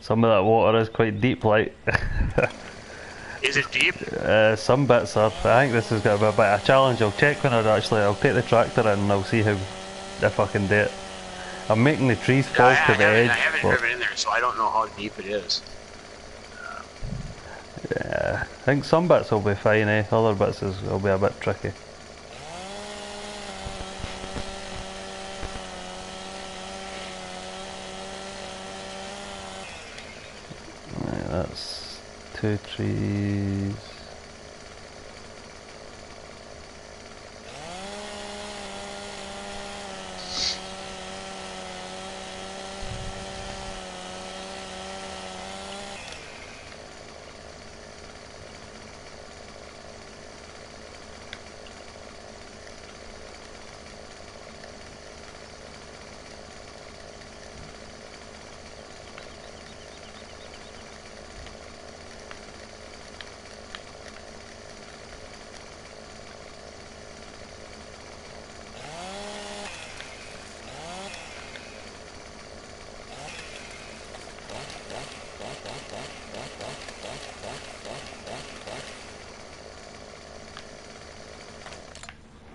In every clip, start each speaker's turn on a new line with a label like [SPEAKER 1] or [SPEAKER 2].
[SPEAKER 1] Some of that water is quite deep, like.
[SPEAKER 2] Is it deep?
[SPEAKER 1] Some bits are. I think this is going to be a bit of a challenge. I'll check when I'll take the tractor in and I'll see how if I can do it. I'm making the trees
[SPEAKER 2] Yeah,
[SPEAKER 1] fall to the
[SPEAKER 2] I
[SPEAKER 1] edge,
[SPEAKER 2] haven't
[SPEAKER 1] but
[SPEAKER 2] driven in there, so I don't know how deep it is.
[SPEAKER 1] yeah, I think some bits will be fine. Other bits will be a bit tricky. Right, that's 2 trees.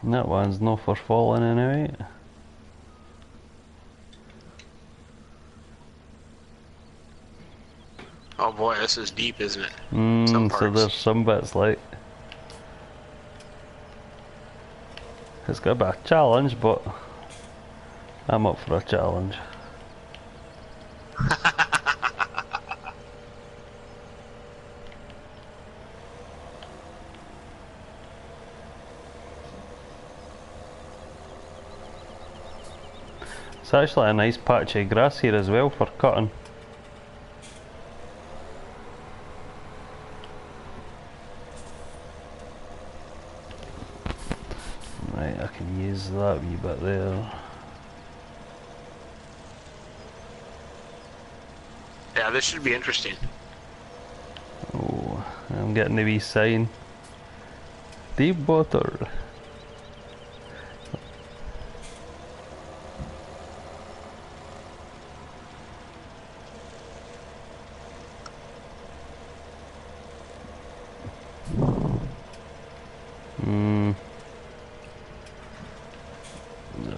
[SPEAKER 1] And that one's no for falling anyway.
[SPEAKER 2] Oh boy, this is deep, isn't it? Some
[SPEAKER 1] So
[SPEAKER 2] parts.
[SPEAKER 1] there's some bits like it's gonna be a challenge, but I'm up for a challenge. It's actually a nice patch of grass here as well for cutting. Right, I can use that wee bit there.
[SPEAKER 2] Yeah, this should be interesting.
[SPEAKER 1] Oh, I'm getting the wee sign. Deep water.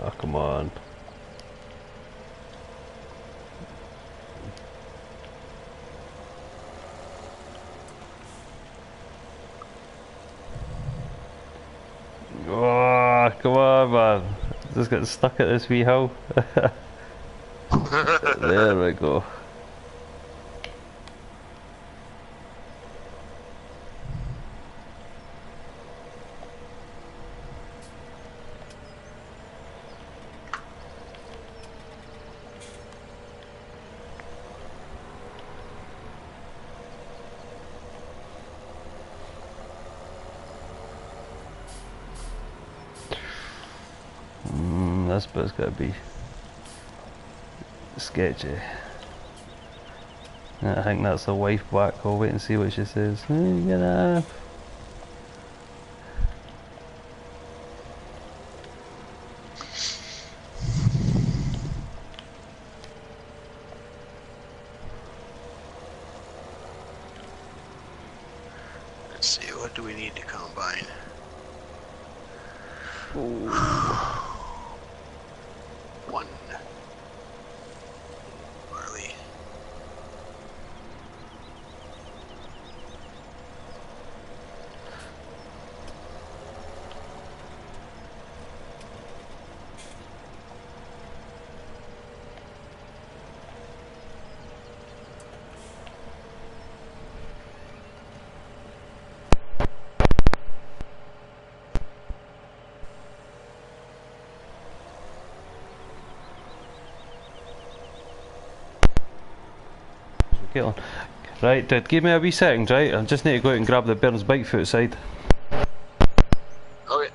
[SPEAKER 1] Oh, come on. Oh, come on, man. Just got stuck at this wee hill. There we go. This bit's gotta be sketchy. I think that's the wife back. I'll wait and see what she says. Hey, get off.
[SPEAKER 2] Let's see, what do we need to combine?
[SPEAKER 1] Ooh.
[SPEAKER 2] One. Barley.
[SPEAKER 1] Caitlin. Right, dude, give me a wee second, right? I just need to go out and grab the Bairn's bike foot outside.
[SPEAKER 2] Okay.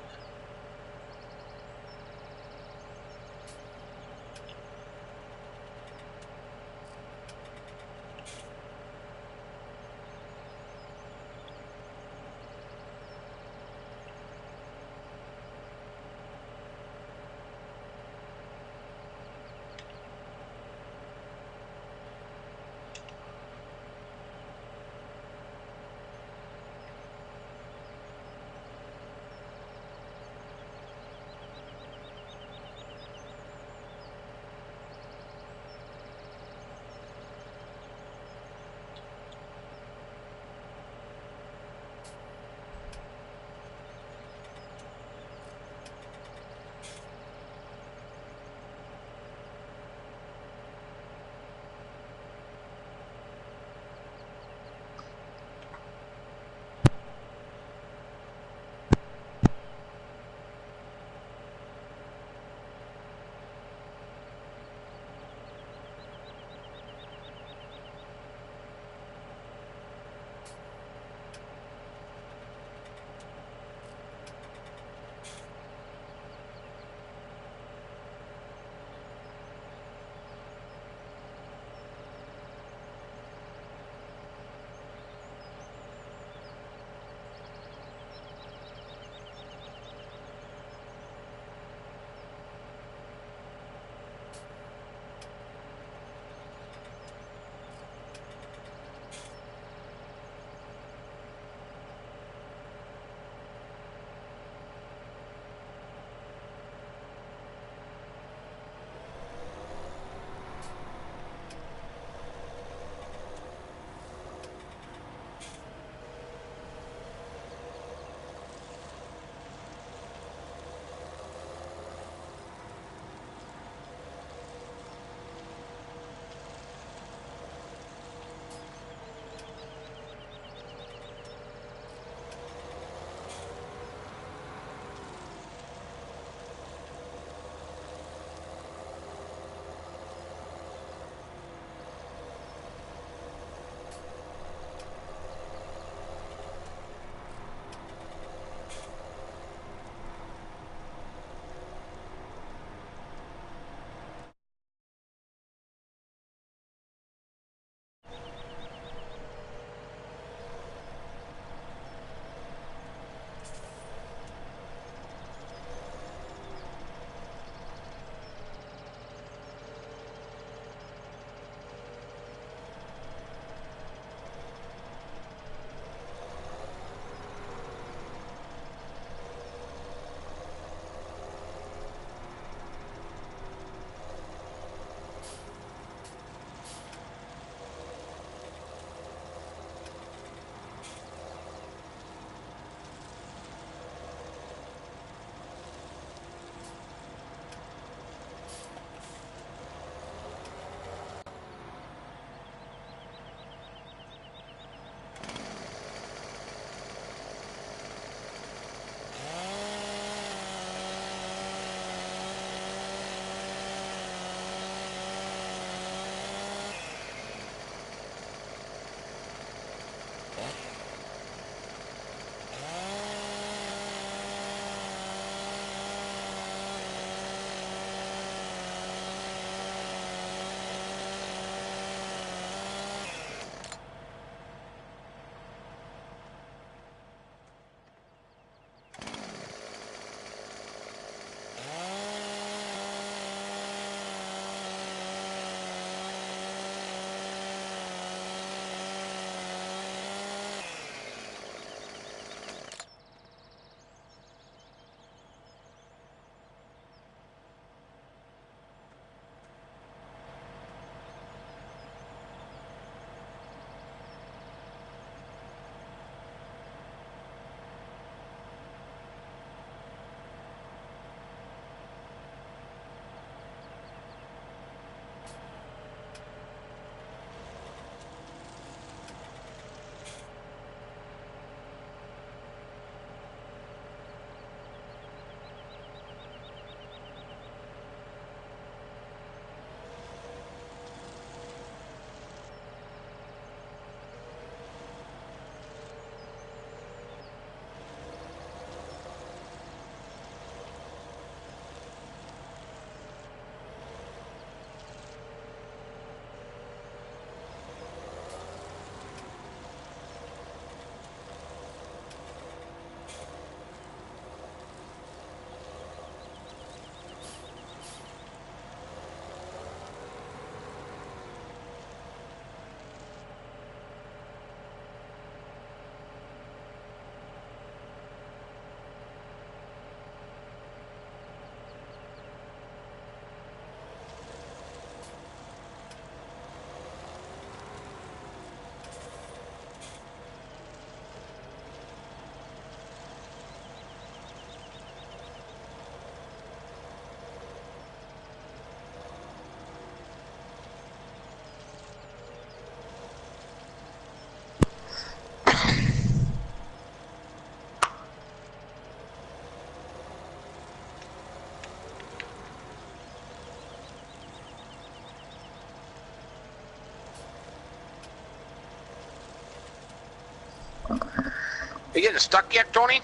[SPEAKER 2] You getting stuck yet, Tony?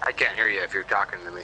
[SPEAKER 2] I can't hear you if you're talking to me.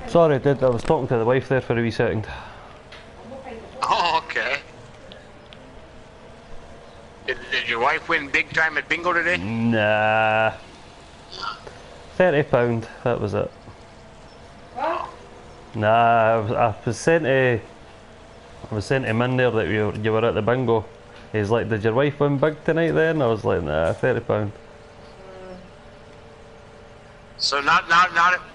[SPEAKER 1] Sorry, dude, I was talking to the wife there for a wee second.
[SPEAKER 2] Oh, okay. Did your wife win big time at bingo today?
[SPEAKER 1] Nah. £30, that was it.
[SPEAKER 3] What?
[SPEAKER 1] Nah, I was saying to Minn there that you were at the bingo. He's like, did your wife win big tonight then? I was like, nah, £30.
[SPEAKER 2] So not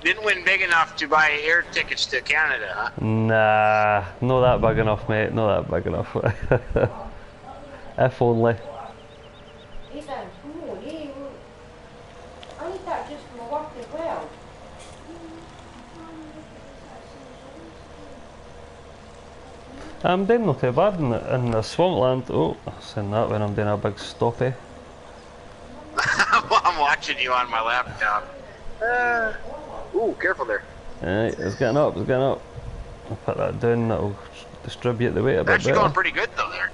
[SPEAKER 2] didn't win big enough to buy air tickets to Canada, huh?
[SPEAKER 1] Nah, not that big enough, mate, not that big enough. If only.
[SPEAKER 3] Ethan, oh, yeah, I need that just for work as well.
[SPEAKER 1] I'm doing not too bad in the swampland. Oh, I've seen that when I'm doing a big stoppie.
[SPEAKER 2] I'm watching you on my laptop. Ooh, careful there.
[SPEAKER 1] Right, it's getting up, it's getting up. I'll put that down, that'll distribute the weight a bit
[SPEAKER 2] Actually
[SPEAKER 1] better.
[SPEAKER 2] going pretty good though there.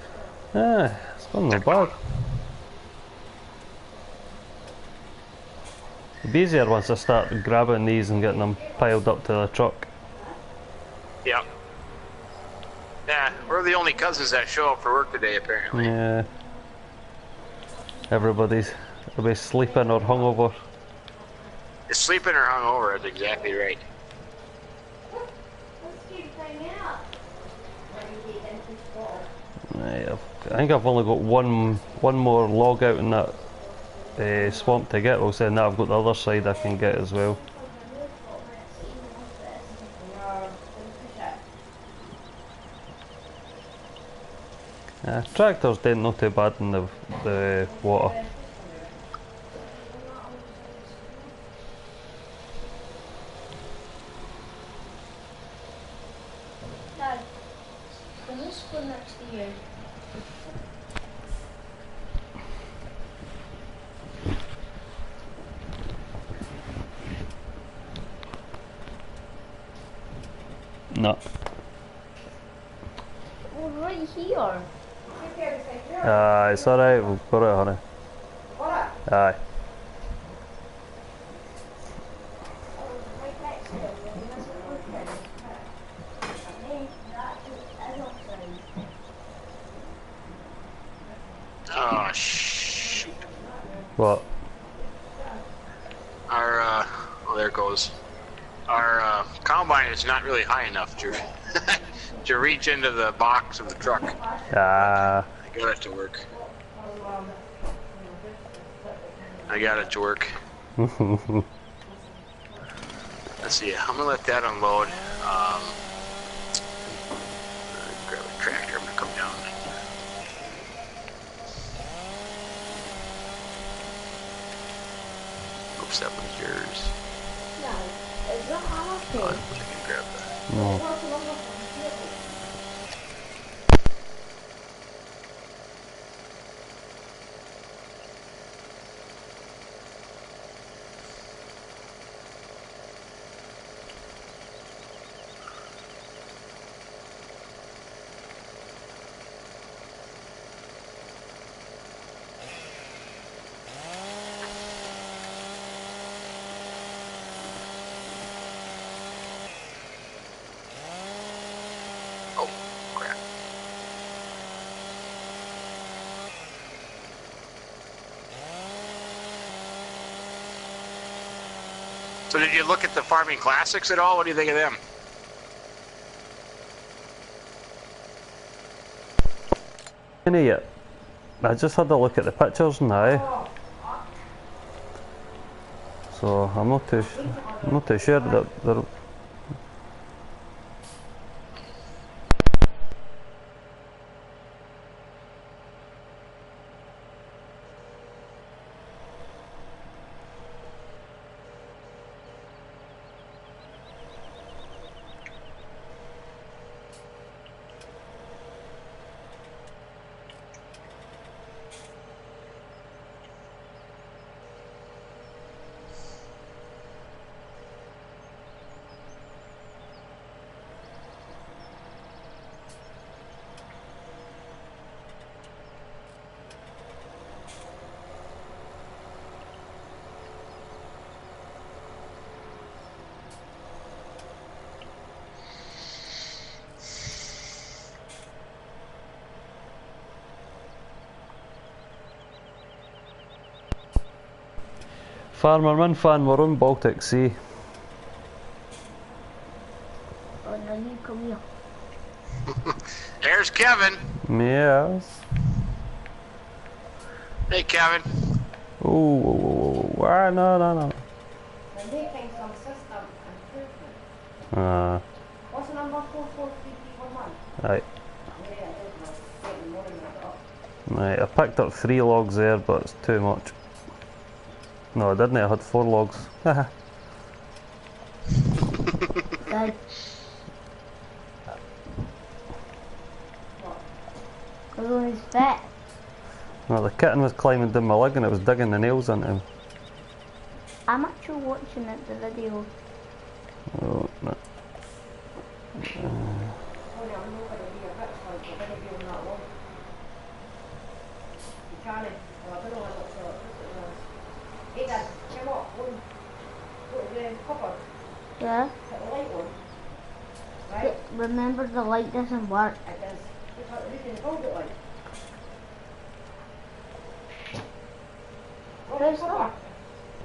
[SPEAKER 1] Ah, it's going not bad. It'll be easier once I start grabbing these and getting them piled up to the truck.
[SPEAKER 2] Yeah. Yeah, we're the only cousins that show up for work today apparently.
[SPEAKER 1] Yeah. Everybody's will be sleeping or hungover.
[SPEAKER 2] Sleeping or hungover, that's exactly right.
[SPEAKER 1] Right, I think I've only got one more log out in that swamp to get. Well, saying that I've got the other side I can get as well. Tractors didn't not too bad in the water.
[SPEAKER 3] Dad, can this go next to you?
[SPEAKER 1] No.
[SPEAKER 3] Oh, right here.
[SPEAKER 1] It's alright, we'll got it, honey. Aye. What?
[SPEAKER 2] Our, oh, there it goes. Our combine is not really high enough to to reach into the box of the truck.
[SPEAKER 1] Ah.
[SPEAKER 2] I got it to work. I got it to work. Let's see. I'm gonna let that unload. Grab a tractor. I'm gonna come down. Oops, that one's yours. I can grab that.
[SPEAKER 1] No.
[SPEAKER 2] Oh, crap. So did you look at the Farming Classics at all? What do you think of them?
[SPEAKER 1] Any yet? I just had a look at the pictures now. So I'm not too sure that they're. Farmer Minn fan, we're on Baltic Sea.
[SPEAKER 3] Oh, now you come here.
[SPEAKER 2] There's Kevin.
[SPEAKER 1] Yes.
[SPEAKER 2] Hey, Kevin.
[SPEAKER 1] Oh, no.
[SPEAKER 3] They're making some system improvement. What's the number 44311?
[SPEAKER 1] Right.
[SPEAKER 3] Yeah, I don't know. Getting more than that up.
[SPEAKER 1] Right, I picked up 3 logs there, but it's too much. No, I didn't, I had 4 logs.
[SPEAKER 3] Dad. What? Because on his fat.
[SPEAKER 1] No, the kitten was climbing down my leg and it was digging the nails into him.
[SPEAKER 3] I'm actually watching it, the video.
[SPEAKER 1] Oh, no.
[SPEAKER 3] Yeah? Remember, the light doesn't work. It does. You can hold it like. Press that.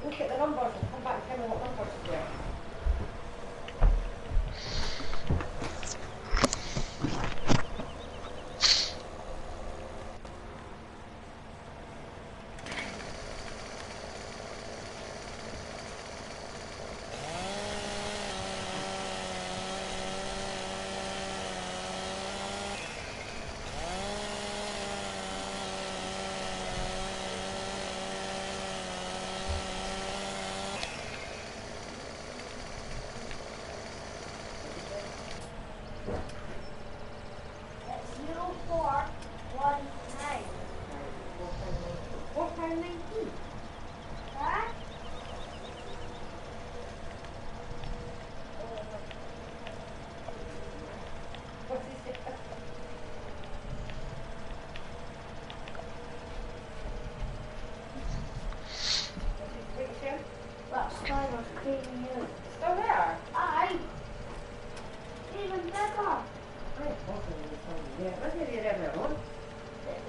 [SPEAKER 3] Look at the numbers and come back and tell me what numbers to get. Still there? Aye. Even bigger.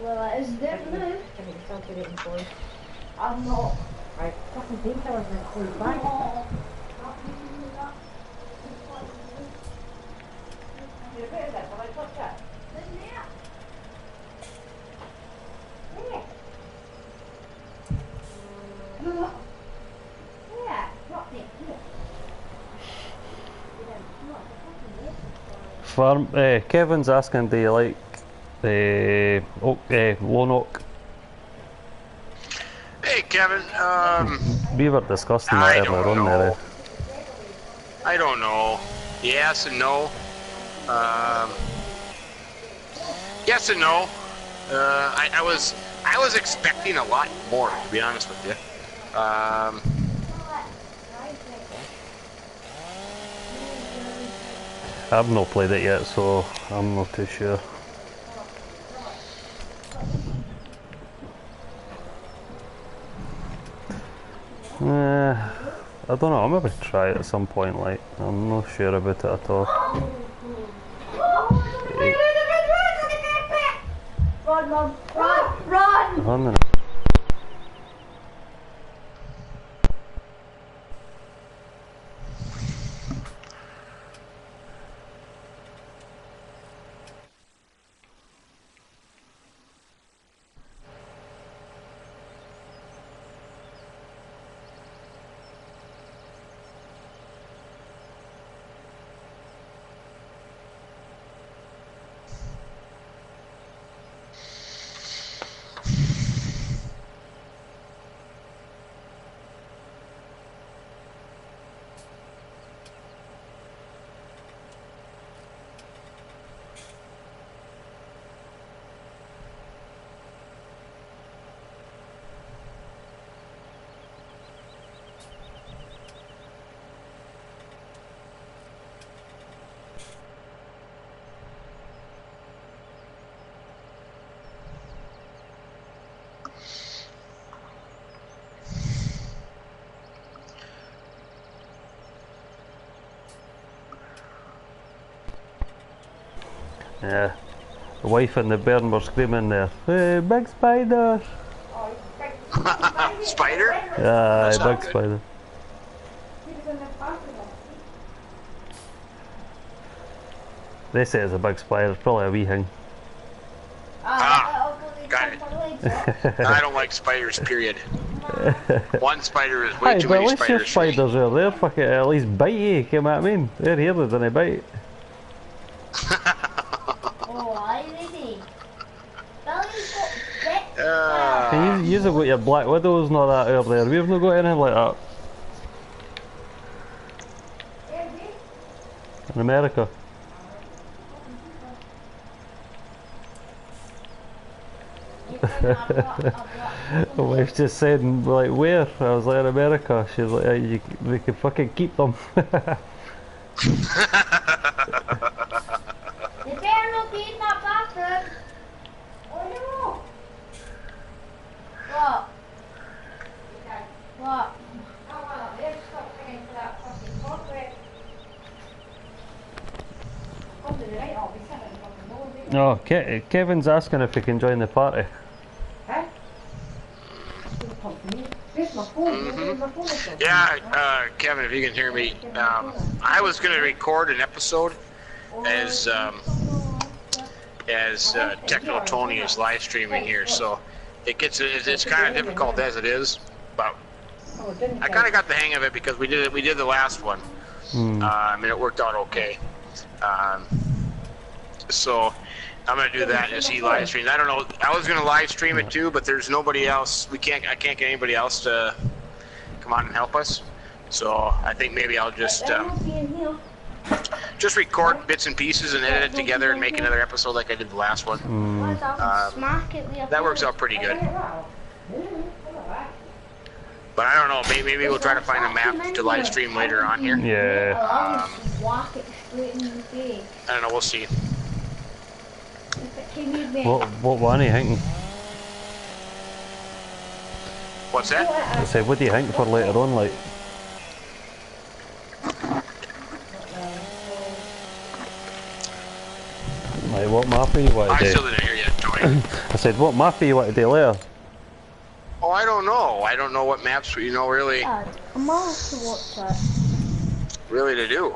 [SPEAKER 3] Well, it is there now. I'm not. Right, fucking painkillers and close back.
[SPEAKER 1] Farm. Kevin's asking, do you like the oak, lone oak?
[SPEAKER 2] Hey, Kevin.
[SPEAKER 1] We were discussing
[SPEAKER 2] I
[SPEAKER 1] that
[SPEAKER 2] don't
[SPEAKER 1] earlier on there.
[SPEAKER 2] know. I don't know. Yes and no. Yes and no. I was expecting a lot more, to be honest with you.
[SPEAKER 1] I've not played it yet, so I'm not too sure. I don't know, I'll maybe try it at some point, like, I'm not sure about it at all.
[SPEAKER 3] Run, Mum! Run! Run!
[SPEAKER 1] Run. Yeah, the wife and the bairn were screaming there, hey, big spider!
[SPEAKER 2] Spider?
[SPEAKER 1] Yeah,
[SPEAKER 2] That's not
[SPEAKER 1] big
[SPEAKER 2] good.
[SPEAKER 1] spider. They say it's a big spider, it's probably a wee thing.
[SPEAKER 2] Got it. I don't like spiders, period. One spider is way
[SPEAKER 1] Hey,
[SPEAKER 2] too
[SPEAKER 1] but at
[SPEAKER 2] many
[SPEAKER 1] least your
[SPEAKER 2] spiders for me.
[SPEAKER 1] spiders are there, fuck it, at least bite you, you know what I mean? They're here, they don't bite.
[SPEAKER 3] Oh, are you ready? Billy's got bits.
[SPEAKER 1] Can you use it with your black widows and all that earlier? We've not got anything like that in America. My wife just said, like, where? I was like, in America. She's like, we could fucking keep them.
[SPEAKER 3] You better not be in that bathroom. Oh no! What? What?
[SPEAKER 1] No, Kevin's asking if he can join the party.
[SPEAKER 2] Yeah, Kevin, if you can hear me, I was going to record an episode as Techno Tony is live streaming here, so it's kind of difficult as it is, but I kind of got the hang of it because we did the last one, and it worked out okay. So I'm gonna do that as he live streams. I don't know. I was gonna live stream it too, but there's nobody else. I can't get anybody else to come on and help us. So I think maybe I'll just record bits and pieces and edit it together and make another episode like I did the last one. That works out pretty good. But I don't know. Maybe we'll try to find a map to live stream later on here.
[SPEAKER 1] Yeah.
[SPEAKER 2] I don't know. We'll see.
[SPEAKER 1] What one are you thinking?
[SPEAKER 2] What's that?
[SPEAKER 1] I said, what do you think for later on, like? Like, what map are you want to do?
[SPEAKER 2] I still didn't hear you, Tony.
[SPEAKER 1] I said, what map are you want to do later?
[SPEAKER 2] Oh, I don't know. I don't know what maps really
[SPEAKER 3] Dad, I'm allowed to watch it.
[SPEAKER 2] really to do.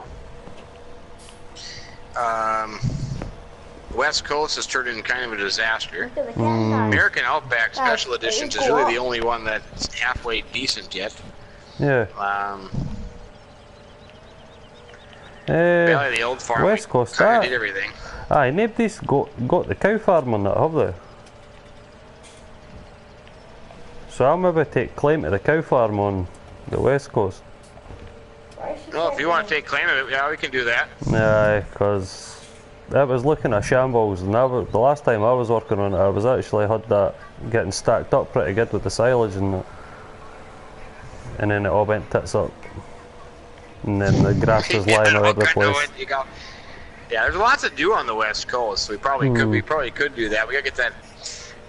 [SPEAKER 2] West Coast has turned into kind of a disaster.
[SPEAKER 3] Look at the can, Dad.
[SPEAKER 2] American Outback Special
[SPEAKER 3] Dad,
[SPEAKER 2] Editions
[SPEAKER 3] it
[SPEAKER 2] is
[SPEAKER 3] go
[SPEAKER 2] really the
[SPEAKER 3] up.
[SPEAKER 2] only one that's halfway decent yet.
[SPEAKER 1] Yeah.
[SPEAKER 2] Valley of the Old Farm,
[SPEAKER 1] West
[SPEAKER 2] we
[SPEAKER 1] Coast,
[SPEAKER 2] kind of did everything.
[SPEAKER 1] aye, nobody's got the cow farm on that, have they? So I'll maybe take claim to the cow farm on the West Coast.
[SPEAKER 2] Well, if you want to take claim of it, yeah, we can do that.
[SPEAKER 1] Aye, because I was looking at shambles, and the last time I was working on it, I was actually had that getting stacked up pretty good with the silage and that. And then it all went tits up. And then the grass was lying all over the place.
[SPEAKER 2] Yeah, there's lots to do on the West Coast. So we probably could do that. We gotta get that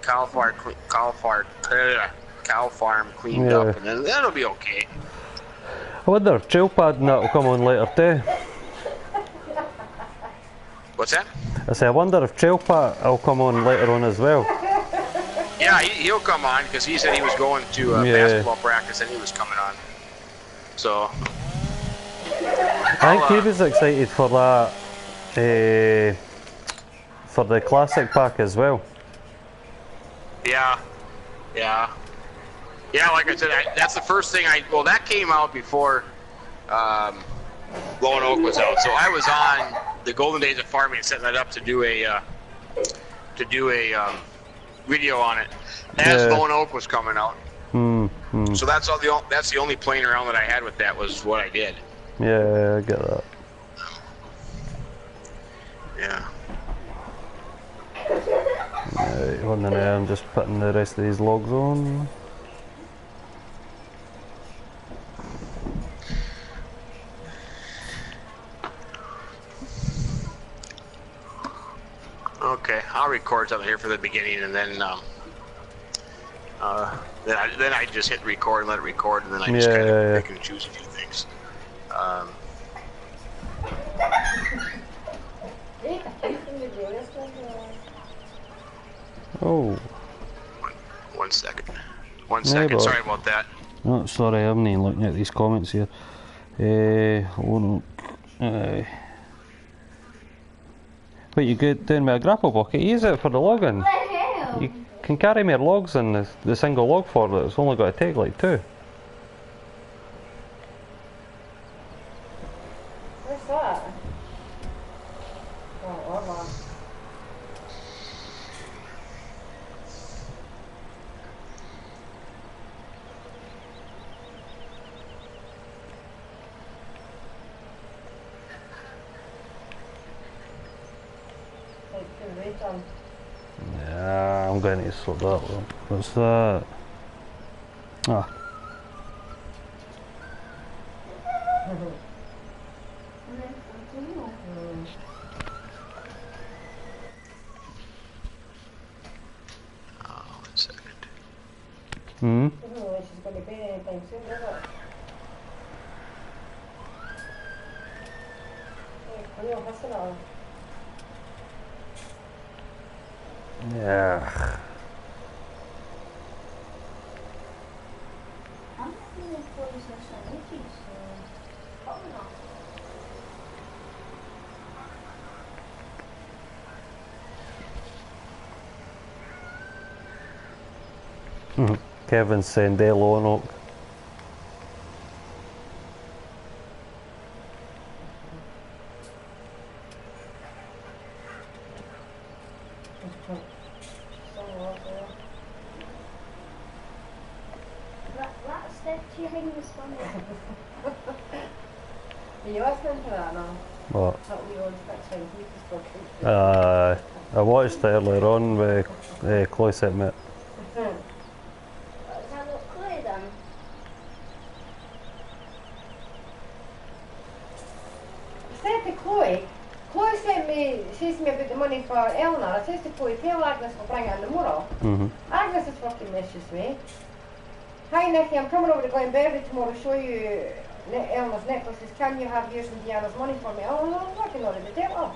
[SPEAKER 2] cow farm cleaned up, and then that'll be okay.
[SPEAKER 1] I wonder if trail pad and that will come on later too.
[SPEAKER 2] What's that?
[SPEAKER 1] I say I wonder if trail pad will come on later on as well.
[SPEAKER 2] Yeah, he'll come on because he said he was going to basketball practice and he was coming on. So
[SPEAKER 1] I think he was excited for that, for the classic pack as well.
[SPEAKER 2] Yeah. Like I said, that's the first thing well, that came out before Lone Oak was out. So I was on the Golden Days of Farming, setting that up to do a video on it as Lone Oak was coming out. So that's the only playing around that I had with that was what I did.
[SPEAKER 1] Yeah, I get that.
[SPEAKER 2] Yeah.
[SPEAKER 1] Right, hold on there, I'm just putting the rest of these logs on.
[SPEAKER 2] Okay, I'll record something here for the beginning, and then I just hit record and let it record, and then I just kind of pick and choose a few things.
[SPEAKER 1] Oh.
[SPEAKER 2] One second. Sorry about that.
[SPEAKER 1] No, sorry, I'm not looking at these comments here. Hold on. What you good doing with a grapple bucket? Use it for the logging. You can carry more logs than the single log for it. It's only got to take like 2.
[SPEAKER 3] What's that? Oh, hold on.
[SPEAKER 1] Yeah, I'm going to sort that one. What's that? Ah.
[SPEAKER 2] One second.
[SPEAKER 1] Hmm?
[SPEAKER 3] She's going to be anything soon, is it?
[SPEAKER 1] Yeah.
[SPEAKER 3] I'm not really close to some witches, so probably not.
[SPEAKER 1] Kevin's saying Dale Lone Oak.
[SPEAKER 3] Are you listening to that now?
[SPEAKER 1] What?
[SPEAKER 3] That
[SPEAKER 1] I watched it earlier on with Chloe sent me it.
[SPEAKER 3] Does that look clear then? I said to Chloe says to me about the money for Eleanor. I says to Chloe, tell Agnes we'll bring it in tomorrow. Agnes is fucking messages me. Hi Nicky, I'm coming over to Glenberry tomorrow to show you Eleanor's necklaces. Can you have yours and Deanna's money for me? Oh no, I'm working on it. The devil.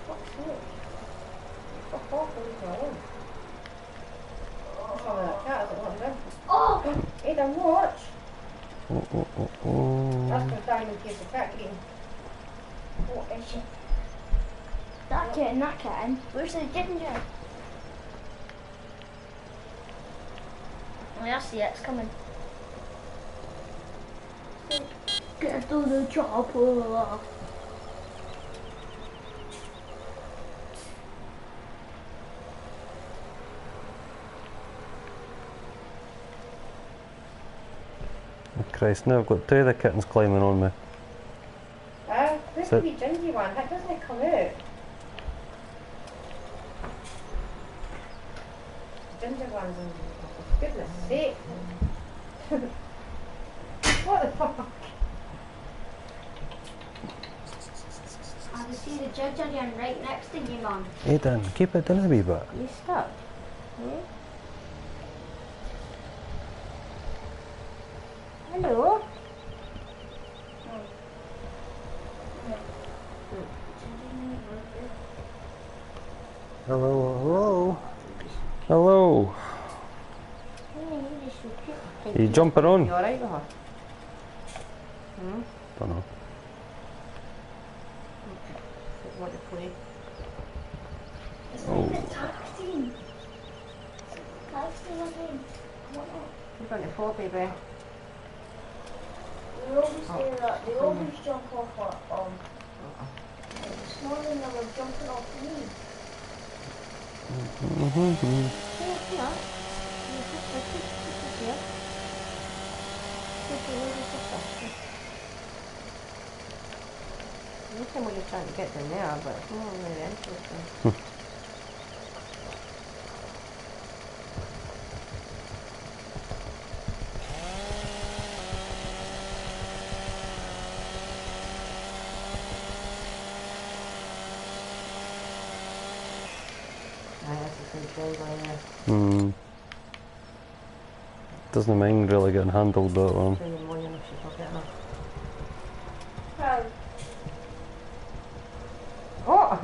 [SPEAKER 3] Fuck's sake. Fuck off, leave me alone. smell of that cat, is it not them? Oh! Aidan, watch! That's going down in case the cat get eaten. What is it?
[SPEAKER 4] That kitten. Where's the ginger? Oh, I see it, it's coming. Get to the chopper.
[SPEAKER 1] Christ, now I've got 2 of the kittens climbing on me.
[SPEAKER 3] This could be gingy one, that doesn't come out. Ginger ones, for goodness sake. What the fuck?
[SPEAKER 4] I can see the ginger again right next to you, Mum.
[SPEAKER 1] Aidan, keep it down a wee bit.
[SPEAKER 3] You stuck? Yeah? Hello?
[SPEAKER 5] Hello,
[SPEAKER 1] Hello. Are you jumping on?
[SPEAKER 3] You alright with her?
[SPEAKER 1] Don't know.
[SPEAKER 3] Want to play?
[SPEAKER 4] It's like the taxi. Taxi again.
[SPEAKER 3] You're going to fall, baby.
[SPEAKER 4] They always say that. They always jump off at this morning they were jumping off me.
[SPEAKER 3] Yeah. I don't know what you're trying to get to now, but it's not really interesting.
[SPEAKER 1] Doesn't mind really getting handled that one.
[SPEAKER 3] Oh!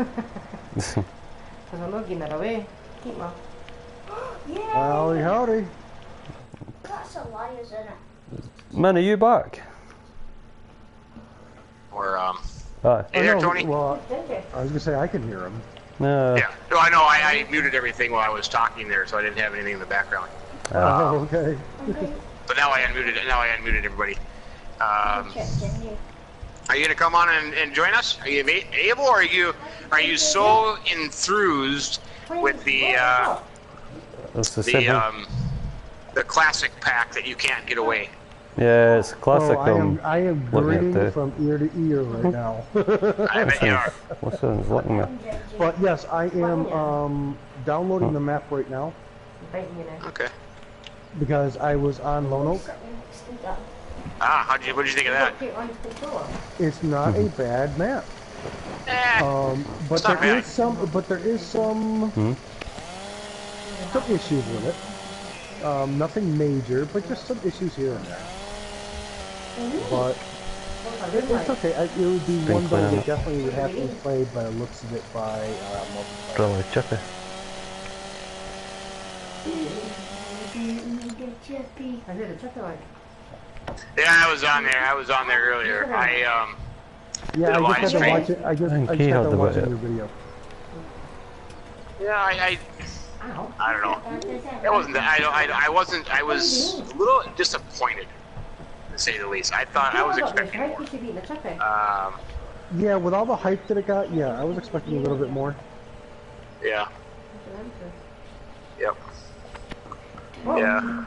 [SPEAKER 3] Because I'm not giving it away. Keep my.
[SPEAKER 4] Yeah!
[SPEAKER 5] howdy, howdy.
[SPEAKER 4] That's a lie, isn't it?
[SPEAKER 1] Man, are you back?
[SPEAKER 2] Or
[SPEAKER 1] Aye.
[SPEAKER 2] hey there,
[SPEAKER 5] no,
[SPEAKER 2] Tony.
[SPEAKER 5] well, I was gonna say I can hear him.
[SPEAKER 2] Yeah. No, I know. I muted everything while I was talking there, so I didn't have anything in the background.
[SPEAKER 5] Oh, okay.
[SPEAKER 2] But now I unmuted. Now I unmuted everybody. Are you gonna come on and join us? Are you able, or are you so enthused with the classic pack that you can't get away?
[SPEAKER 1] Yeah, it's classic.
[SPEAKER 5] Oh, I am
[SPEAKER 1] looking at
[SPEAKER 5] grinning from ear to ear right now.
[SPEAKER 2] I bet you are.
[SPEAKER 1] What's that? Looking at?
[SPEAKER 5] But yes, I am downloading the map right now
[SPEAKER 2] Okay.
[SPEAKER 5] because I was on Lone Oak.
[SPEAKER 2] Ah, what did you think of that?
[SPEAKER 5] It's not a bad map. But
[SPEAKER 2] It's not
[SPEAKER 5] there
[SPEAKER 2] bad.
[SPEAKER 5] is some issues with it. Nothing major, but just some issues here and there. But it's okay. It would be one that definitely would have to be played by the looks of it by multiplayer.
[SPEAKER 1] Probably chippy.
[SPEAKER 3] I did a chippy like.
[SPEAKER 2] Yeah, I was on there. I was on there earlier.
[SPEAKER 5] Yeah, I just had to
[SPEAKER 2] stream.
[SPEAKER 5] watch it. I just
[SPEAKER 1] think
[SPEAKER 5] had
[SPEAKER 1] he had
[SPEAKER 5] to
[SPEAKER 1] the
[SPEAKER 5] watch
[SPEAKER 1] bit.
[SPEAKER 5] your video.
[SPEAKER 2] Yeah, I don't know. It wasn't. I wasn't. I was a little disappointed, to say the least. I was expecting more.
[SPEAKER 5] Yeah, with all the hype that it got, yeah, I was expecting a little bit more.
[SPEAKER 2] Yeah. Yep. Yeah.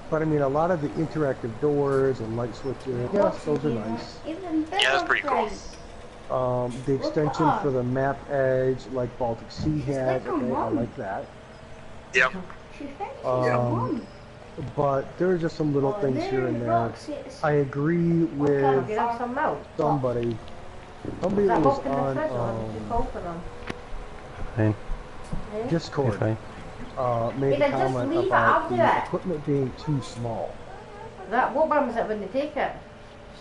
[SPEAKER 5] But I mean, a lot of the interactive doors and light switches, yes, those are nice.
[SPEAKER 2] Yeah, that's pretty cool.
[SPEAKER 5] The extension for the map edge, like Baltic Sea had, okay, I like that.
[SPEAKER 2] Yep.
[SPEAKER 5] But there are just some little things here and there. I agree with somebody. Somebody that was on
[SPEAKER 1] Fine.
[SPEAKER 5] Discord
[SPEAKER 1] Fine.
[SPEAKER 5] made a comment about the equipment being too small.
[SPEAKER 3] What one was it when they take it?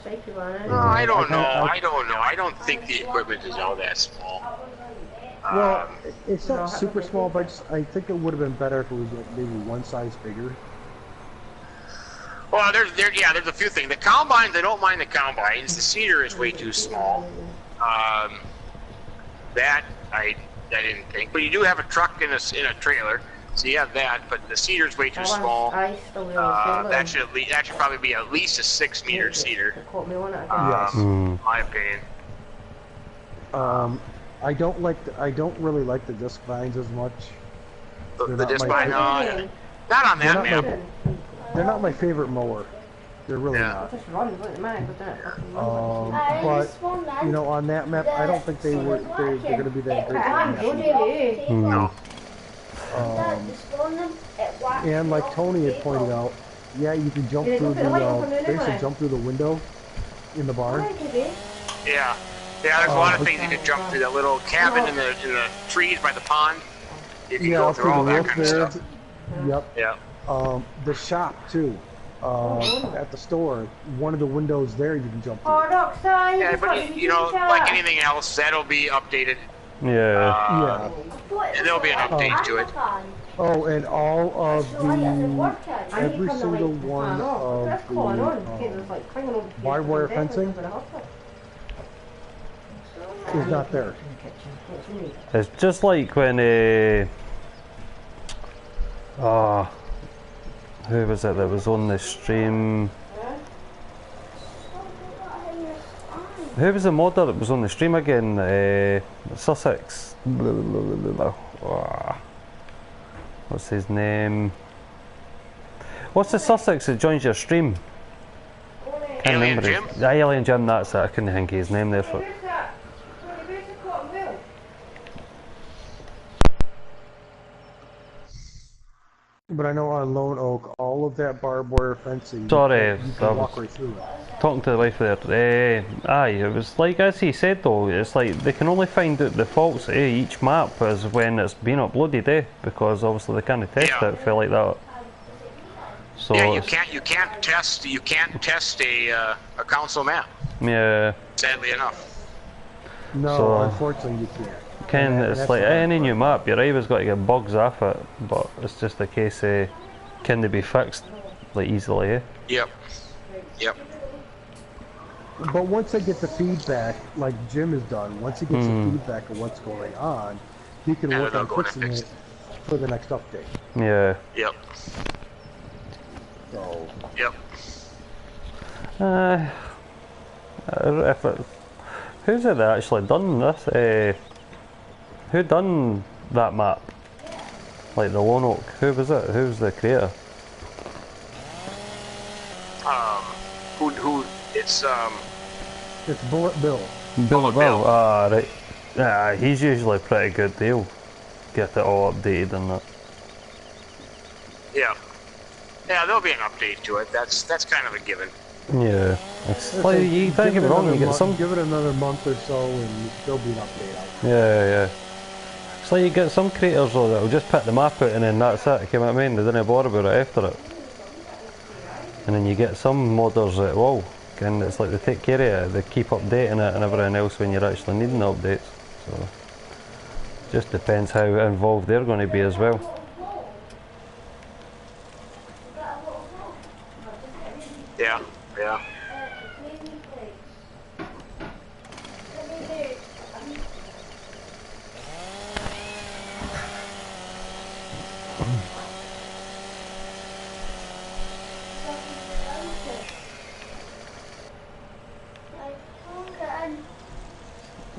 [SPEAKER 2] No, I don't know. I don't think the equipment is all that small.
[SPEAKER 5] Well, it's not super small, but I think it would have been better if it was like maybe one size bigger.
[SPEAKER 2] Well, there's a few things. The combines, I don't mind the combines. The seeder is way too small. That I didn't think. But you do have a truck in a trailer, so you have that. But the seeder's way too small. That should probably be at least a 6-meter seeder. In my opinion.
[SPEAKER 5] I don't really like the disc vines as much.
[SPEAKER 2] The disc vine, not on that map.
[SPEAKER 5] They're not my favorite mower. They're really not. But you know, on that map, I don't think they're going to be that great.
[SPEAKER 2] No.
[SPEAKER 5] And like Tony had pointed out, yeah, you can jump through basically jump through the window in the barn.
[SPEAKER 2] Yeah. Yeah, there's a lot of things you can jump through. That little cabin in the trees by the pond. You can go through all that kind of stuff.
[SPEAKER 5] Yep.
[SPEAKER 2] Yeah.
[SPEAKER 5] The shop too. At the store, one of the windows there you can jump through.
[SPEAKER 2] Yeah, but you know, like anything else, that'll be updated.
[SPEAKER 1] Yeah.
[SPEAKER 2] And there'll be an update to it.
[SPEAKER 5] Oh, and all of every single one of the barbed wire fencing is not there.
[SPEAKER 1] It's just like when who was it that was on the stream? Who was the modder that was on the stream again? Sussex. What's his name? What's the Sussex that joins your stream?
[SPEAKER 2] Alien Jim?
[SPEAKER 1] Alien Jim, that's it. I couldn't think of his name there for.
[SPEAKER 5] But I know on Lone Oak, all of that barbed wire fencing,
[SPEAKER 1] Sorry,
[SPEAKER 5] you can walk right through it.
[SPEAKER 1] Talking to the wife there. Aye, it was like as he said though. It's like they can only find out the faults each map is when it's been uploaded, because obviously they can't test it for like that. So
[SPEAKER 2] yeah, you can't test a council map.
[SPEAKER 1] Yeah.
[SPEAKER 2] Sadly enough.
[SPEAKER 5] No,
[SPEAKER 1] so,
[SPEAKER 5] unfortunately you can't.
[SPEAKER 1] It's like any new map, you're always got to get bugs off it, but it's just a case of can they be fixed like easily, eh?
[SPEAKER 2] Yep.
[SPEAKER 5] But once I get the feedback, like Jim has done, once he gets the feedback of what's going on, he can work on fixing it for the next update.
[SPEAKER 1] Yeah.
[SPEAKER 2] Yep.
[SPEAKER 5] So.
[SPEAKER 2] Yep.
[SPEAKER 1] Who's it that actually done this? Who done that map? Like the Lone Oak? Who was it? Who's the creator?
[SPEAKER 2] Who? It's
[SPEAKER 5] Bullet Bill.
[SPEAKER 1] Bill. Ah, right. Yeah, he's usually pretty good. He'll get it all updated and that.
[SPEAKER 2] Yeah, there'll be an update to it. That's kind of a given.
[SPEAKER 1] Yeah, it's like you don't get me wrong. You get some.
[SPEAKER 5] Give it another month or so, and there'll be an update out.
[SPEAKER 1] Yeah. It's like you get some creators though that'll just pick the map out and then that's it. You know what I mean? They don't bother about it after it. And then you get some modders that and it's like they take care of it. They keep updating it and everything else when you're actually needing the updates. So just depends how involved they're going to be as well.
[SPEAKER 2] Yeah.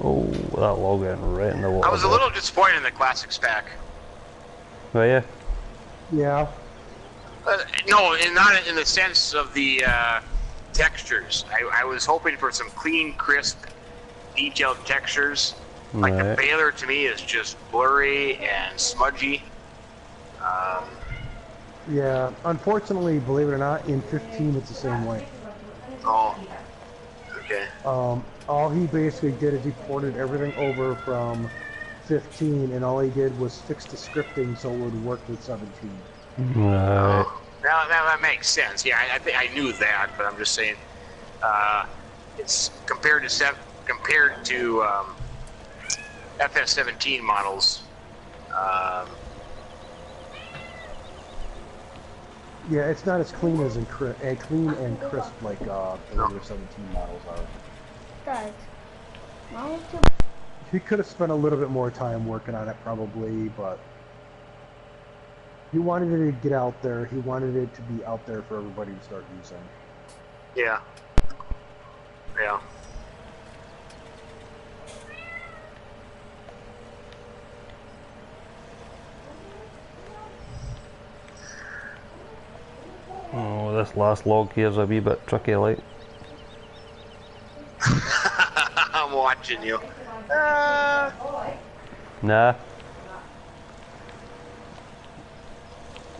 [SPEAKER 1] Oh, that log went right in the water.
[SPEAKER 2] I was a little disappointed in the Classics pack.
[SPEAKER 1] Oh yeah?
[SPEAKER 2] Yeah. No, not in the sense of the textures. I was hoping for some clean, crisp, detailed textures. Like the Baylor to me is just blurry and smudgy.
[SPEAKER 5] Yeah, unfortunately, believe it or not, in 15 it's the same way.
[SPEAKER 2] Oh, okay.
[SPEAKER 5] All he basically did is he ported everything over from 15, and all he did was fix the scripting so it would work with 17.
[SPEAKER 1] Right.
[SPEAKER 2] That makes sense. Yeah, I think I knew that, but I'm just saying, FS17 models.
[SPEAKER 5] Yeah, it's not as clean as clean and crisp like the other 17 models are.
[SPEAKER 4] Dad, why don't you...
[SPEAKER 5] He could have spent a little bit more time working on it probably, but he wanted it to get out there. He wanted it to be out there for everybody to start using.
[SPEAKER 2] Yeah. Yeah.
[SPEAKER 1] Oh, this last log here's a wee bit tricky, like.
[SPEAKER 2] I'm watching you.
[SPEAKER 1] Nah.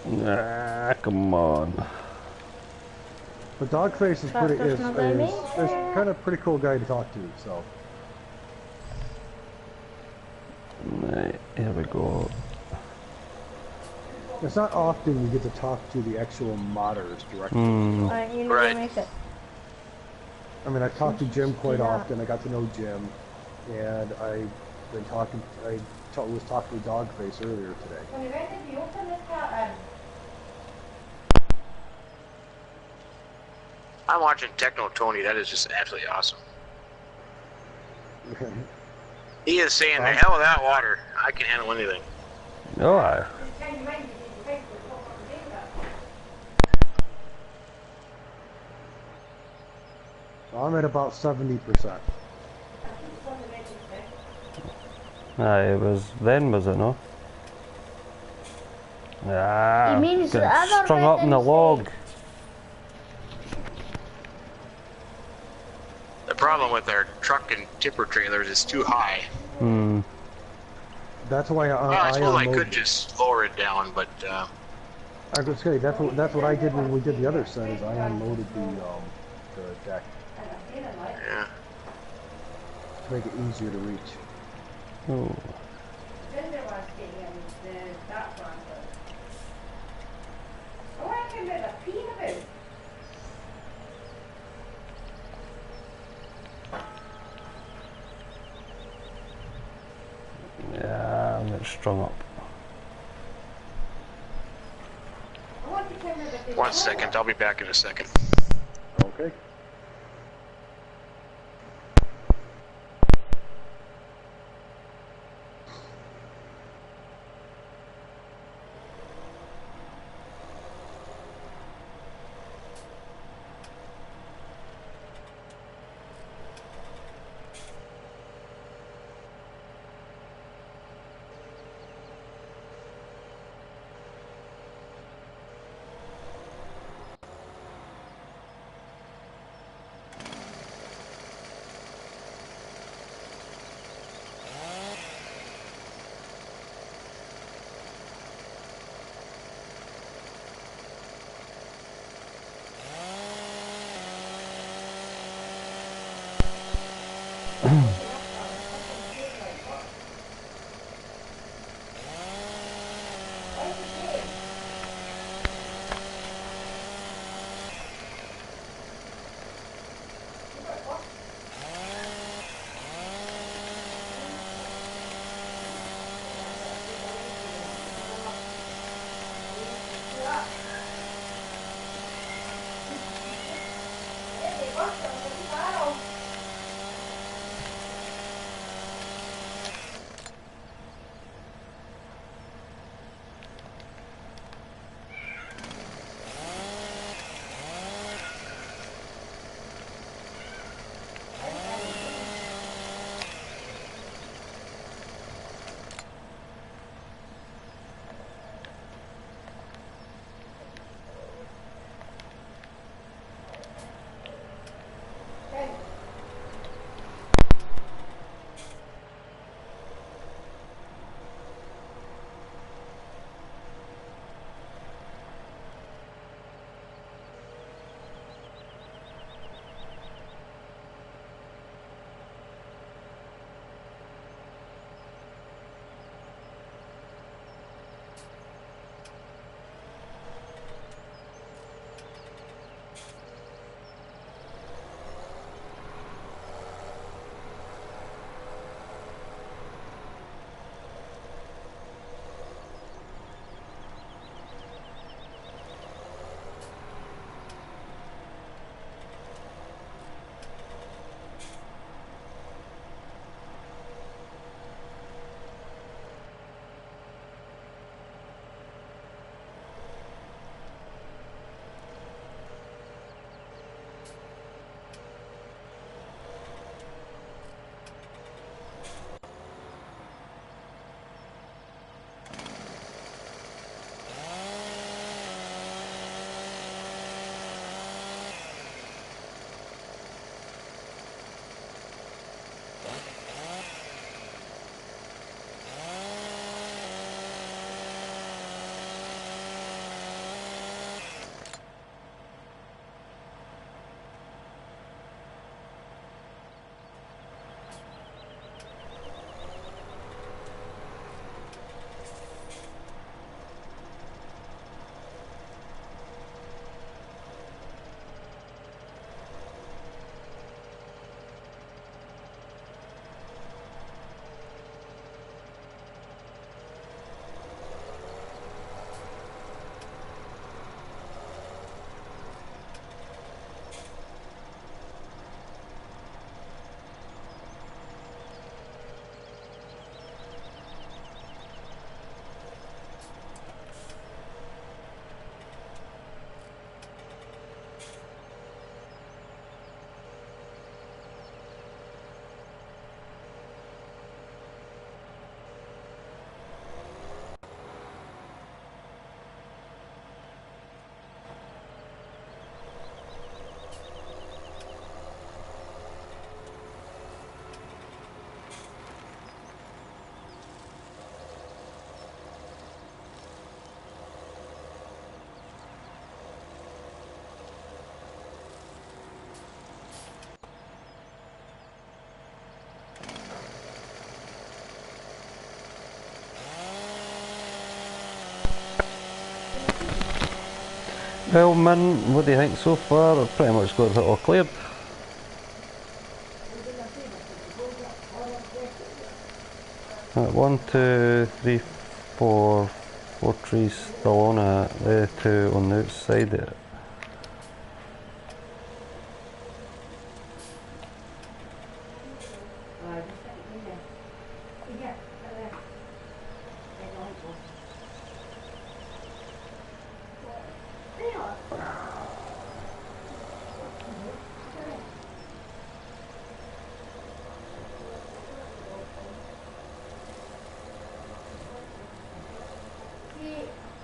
[SPEAKER 1] Nah, come on.
[SPEAKER 5] But Dogface is
[SPEAKER 4] Tractor's
[SPEAKER 5] pretty is
[SPEAKER 4] not by me.
[SPEAKER 5] kind of pretty cool guy to talk to. So.
[SPEAKER 1] Right, here we go.
[SPEAKER 5] It's not often you get to talk to the actual modders directly.
[SPEAKER 4] Alright, you need
[SPEAKER 2] Right.
[SPEAKER 4] to make it.
[SPEAKER 5] I mean, I talked to Jim quite
[SPEAKER 4] Yeah.
[SPEAKER 5] often. I got to know Jim, and I've been talking. Was talking to Dogface earlier today.
[SPEAKER 3] When you ready to open this car,
[SPEAKER 2] I'm watching Techno Tony. That is just absolutely awesome. He is saying, the hell with that water. I can handle anything.
[SPEAKER 1] Oh, aye.
[SPEAKER 3] can you mind if you take the top of the data?
[SPEAKER 5] I'm at about 70%.
[SPEAKER 1] Aye, it was then, was it no? Ah,
[SPEAKER 4] It means the
[SPEAKER 1] getting
[SPEAKER 4] other
[SPEAKER 1] strung up in the
[SPEAKER 4] button
[SPEAKER 1] log.
[SPEAKER 2] The problem with our truck and tipper trailers is too high.
[SPEAKER 1] Hmm.
[SPEAKER 5] That's why
[SPEAKER 2] Well, I suppose I
[SPEAKER 5] unloaded
[SPEAKER 2] could just lower it down, but
[SPEAKER 5] I was gonna say that's what I did when we did the other set. Is I unloaded the deck
[SPEAKER 2] yeah.
[SPEAKER 5] to make it easier to reach.
[SPEAKER 1] Oh.
[SPEAKER 3] Ginger was getting that one. Oh, I can make a peen about.
[SPEAKER 1] Yeah, I'm getting strung up.
[SPEAKER 3] I want to come with a
[SPEAKER 2] 1 second. I'll be back in a second.
[SPEAKER 5] Okay.
[SPEAKER 1] Well, Minn, what do you think so far? I've pretty much got it all cleared. Right, 1, 2, 3, 4, 4 trees still on it. The 2 on the outside of it.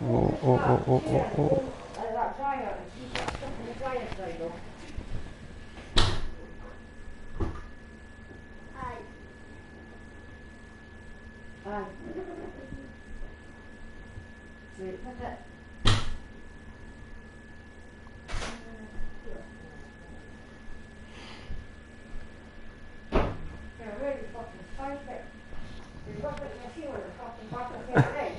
[SPEAKER 1] Oh, oh, oh, oh, oh, oh.
[SPEAKER 3] That dryer, she's got stuff in the dryer today though. Aye. Wait, put it. You're really fucking psychic. You're not putting your heel in the fucking back of your head.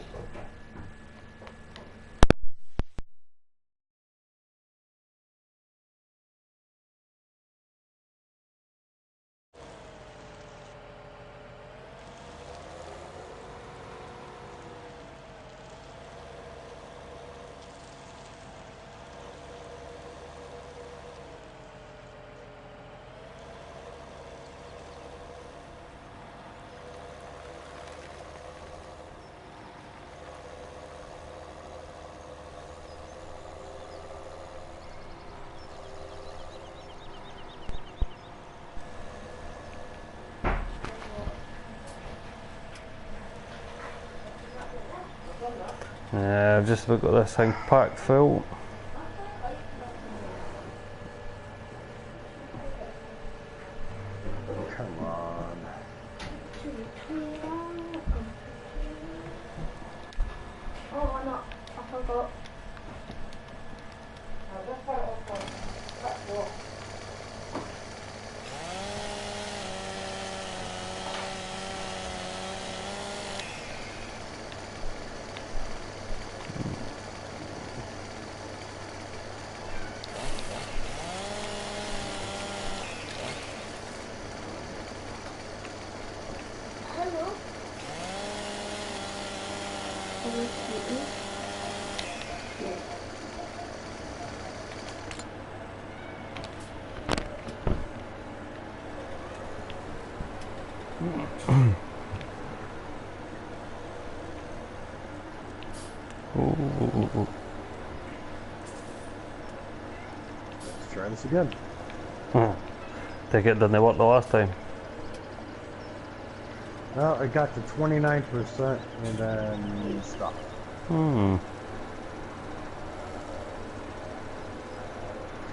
[SPEAKER 1] I've just about got this thing packed full.
[SPEAKER 5] Come on.
[SPEAKER 4] Oh, why not? I forgot.
[SPEAKER 3] I'll just put it up on that wall.
[SPEAKER 4] Hello. Hello, sweetie.
[SPEAKER 1] Ooh.
[SPEAKER 5] Let's try this again.
[SPEAKER 1] Take it, didn't they work the last time?
[SPEAKER 5] Well, I got to 29% and then stopped.
[SPEAKER 1] Hmm.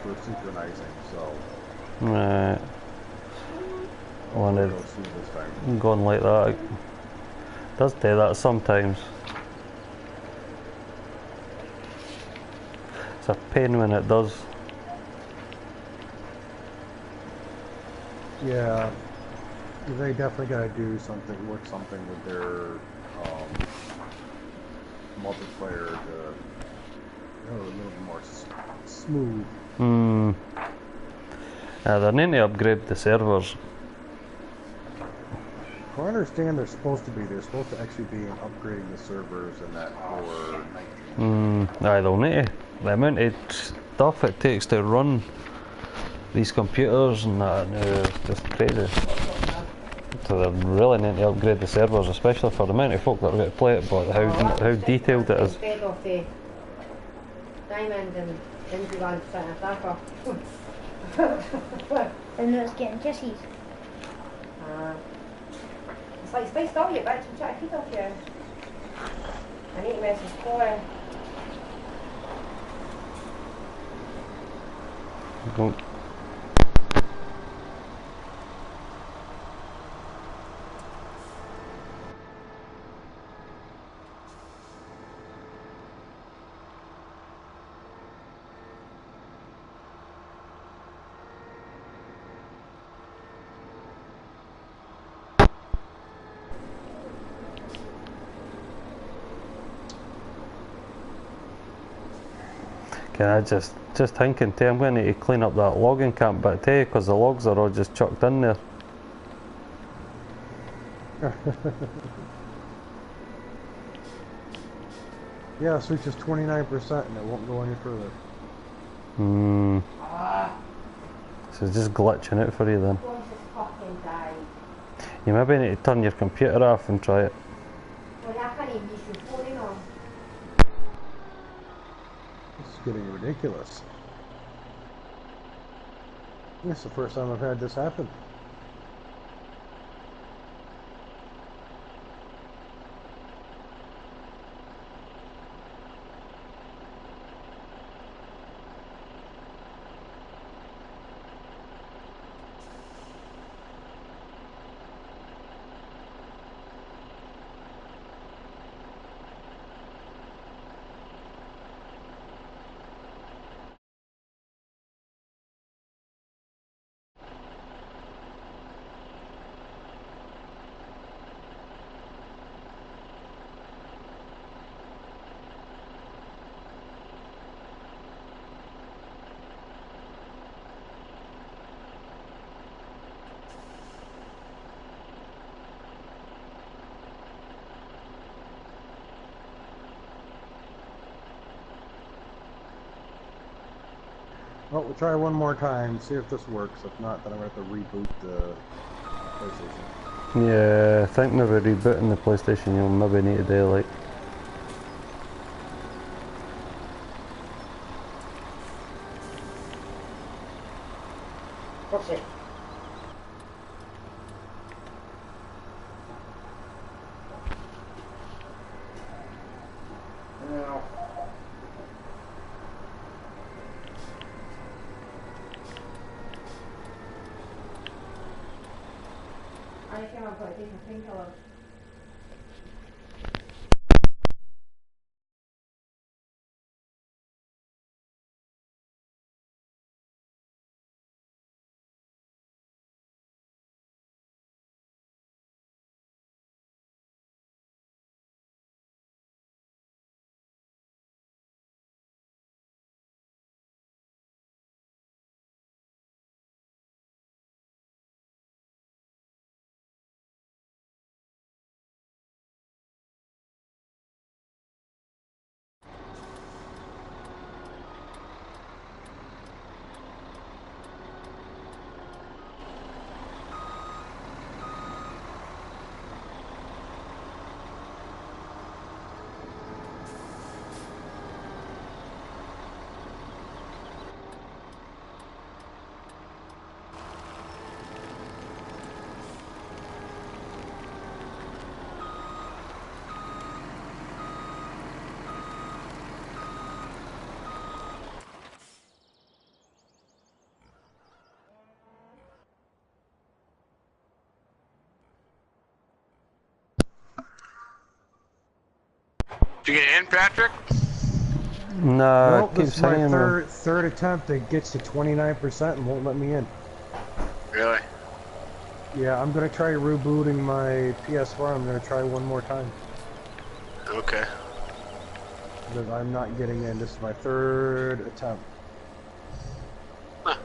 [SPEAKER 5] We're synchronizing, so
[SPEAKER 1] Right. Wanted
[SPEAKER 5] we'll see this time.
[SPEAKER 1] going like that. It does do that sometimes. It's a pain when it does.
[SPEAKER 5] Yeah, they definitely gotta do something, work something with their multiplayer to go a little bit more smooth.
[SPEAKER 1] Hmm. They need to upgrade the servers.
[SPEAKER 5] I understand they're supposed to actually be upgrading the servers and that for 19.
[SPEAKER 1] Aye, they'll need to. The amount of stuff it takes to run these computers and that is just crazy. So they really need to upgrade the servers, especially for the amount of folk that are going to play it, but how detailed it is.
[SPEAKER 3] Fed off the diamond and Indigo sitting at that.
[SPEAKER 4] And it's getting Jesse's.
[SPEAKER 3] It's like, stay still, you bitch, I'm trying to feed off you. I need to message Chloe.
[SPEAKER 1] Go. I just thinking, I'm going to need to clean up that logging camp bit too, because the logs are all just chucked in there.
[SPEAKER 5] Yeah, switch is 29% and it won't go any further.
[SPEAKER 1] So it's just glitching it for you then.
[SPEAKER 3] Going to fucking die.
[SPEAKER 1] You maybe need to turn your computer off and try it.
[SPEAKER 3] Well, I can't even use your phone on.
[SPEAKER 5] This is getting ridiculous. This is the first time I've had this happen. Well, we'll try one more time, see if this works. If not, then I'm going to have to reboot the PlayStation.
[SPEAKER 1] Yeah, I think maybe rebooting the PlayStation you'll maybe need to do like.
[SPEAKER 3] What's it? No. I came up with a different thing color.
[SPEAKER 2] Did you get in, Patrick?
[SPEAKER 1] Nah,
[SPEAKER 5] Nope,
[SPEAKER 1] it keeps
[SPEAKER 5] this is my
[SPEAKER 1] hanging.
[SPEAKER 5] third attempt that gets to 29% and won't let me in.
[SPEAKER 2] Really?
[SPEAKER 5] Yeah, I'm going to try rebooting my PS4. I'm going to try one more time.
[SPEAKER 2] Okay.
[SPEAKER 5] Because I'm not getting in. This is my third attempt.
[SPEAKER 2] Huh.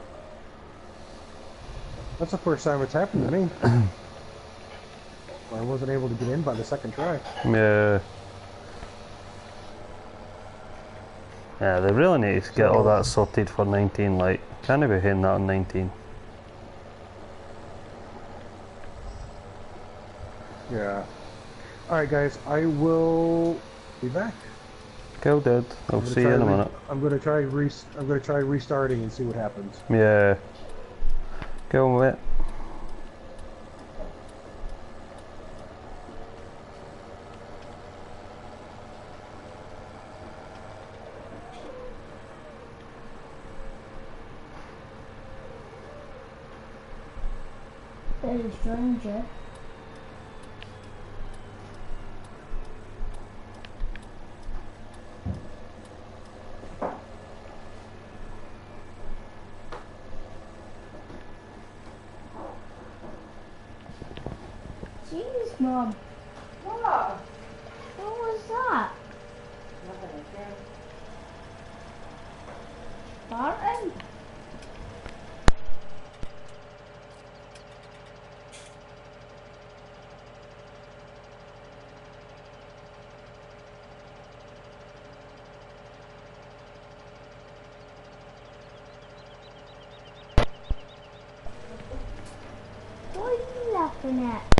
[SPEAKER 5] That's the first time it's happened to me. I wasn't able to get in by the second try.
[SPEAKER 1] Yeah. Yeah, they really need to get all that sorted for 19, like, can't be hitting that on 19.
[SPEAKER 5] Yeah. Alright guys, I will be back.
[SPEAKER 1] Cool, dude. I'll see you in a minute.
[SPEAKER 5] I'm gonna try restarting and see what happens.
[SPEAKER 1] Yeah. Go mate.
[SPEAKER 4] There's a stranger. Jeez, Mom.
[SPEAKER 3] What?
[SPEAKER 4] What was that?
[SPEAKER 3] Nothing again.
[SPEAKER 4] Martin? What are you laughing at?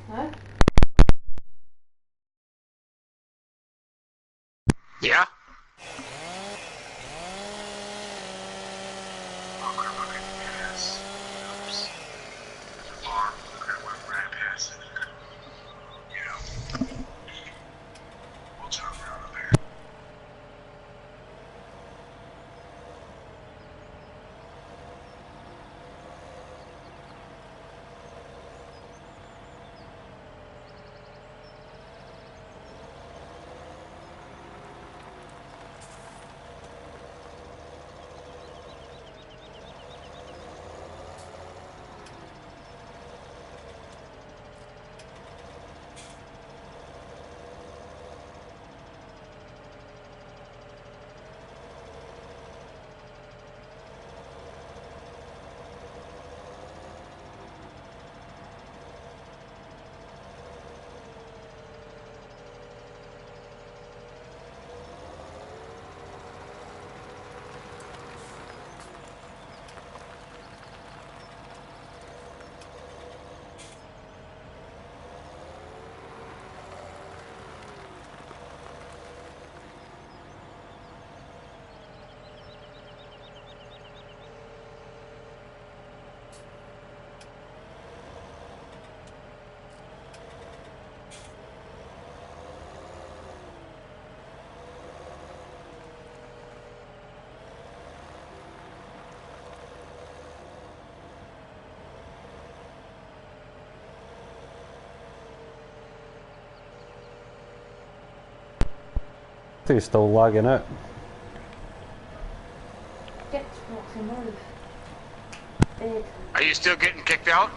[SPEAKER 3] Huh?
[SPEAKER 2] Yeah?
[SPEAKER 1] He's still lagging out.
[SPEAKER 4] Get fucking move. Bed.
[SPEAKER 2] Are you still getting kicked out?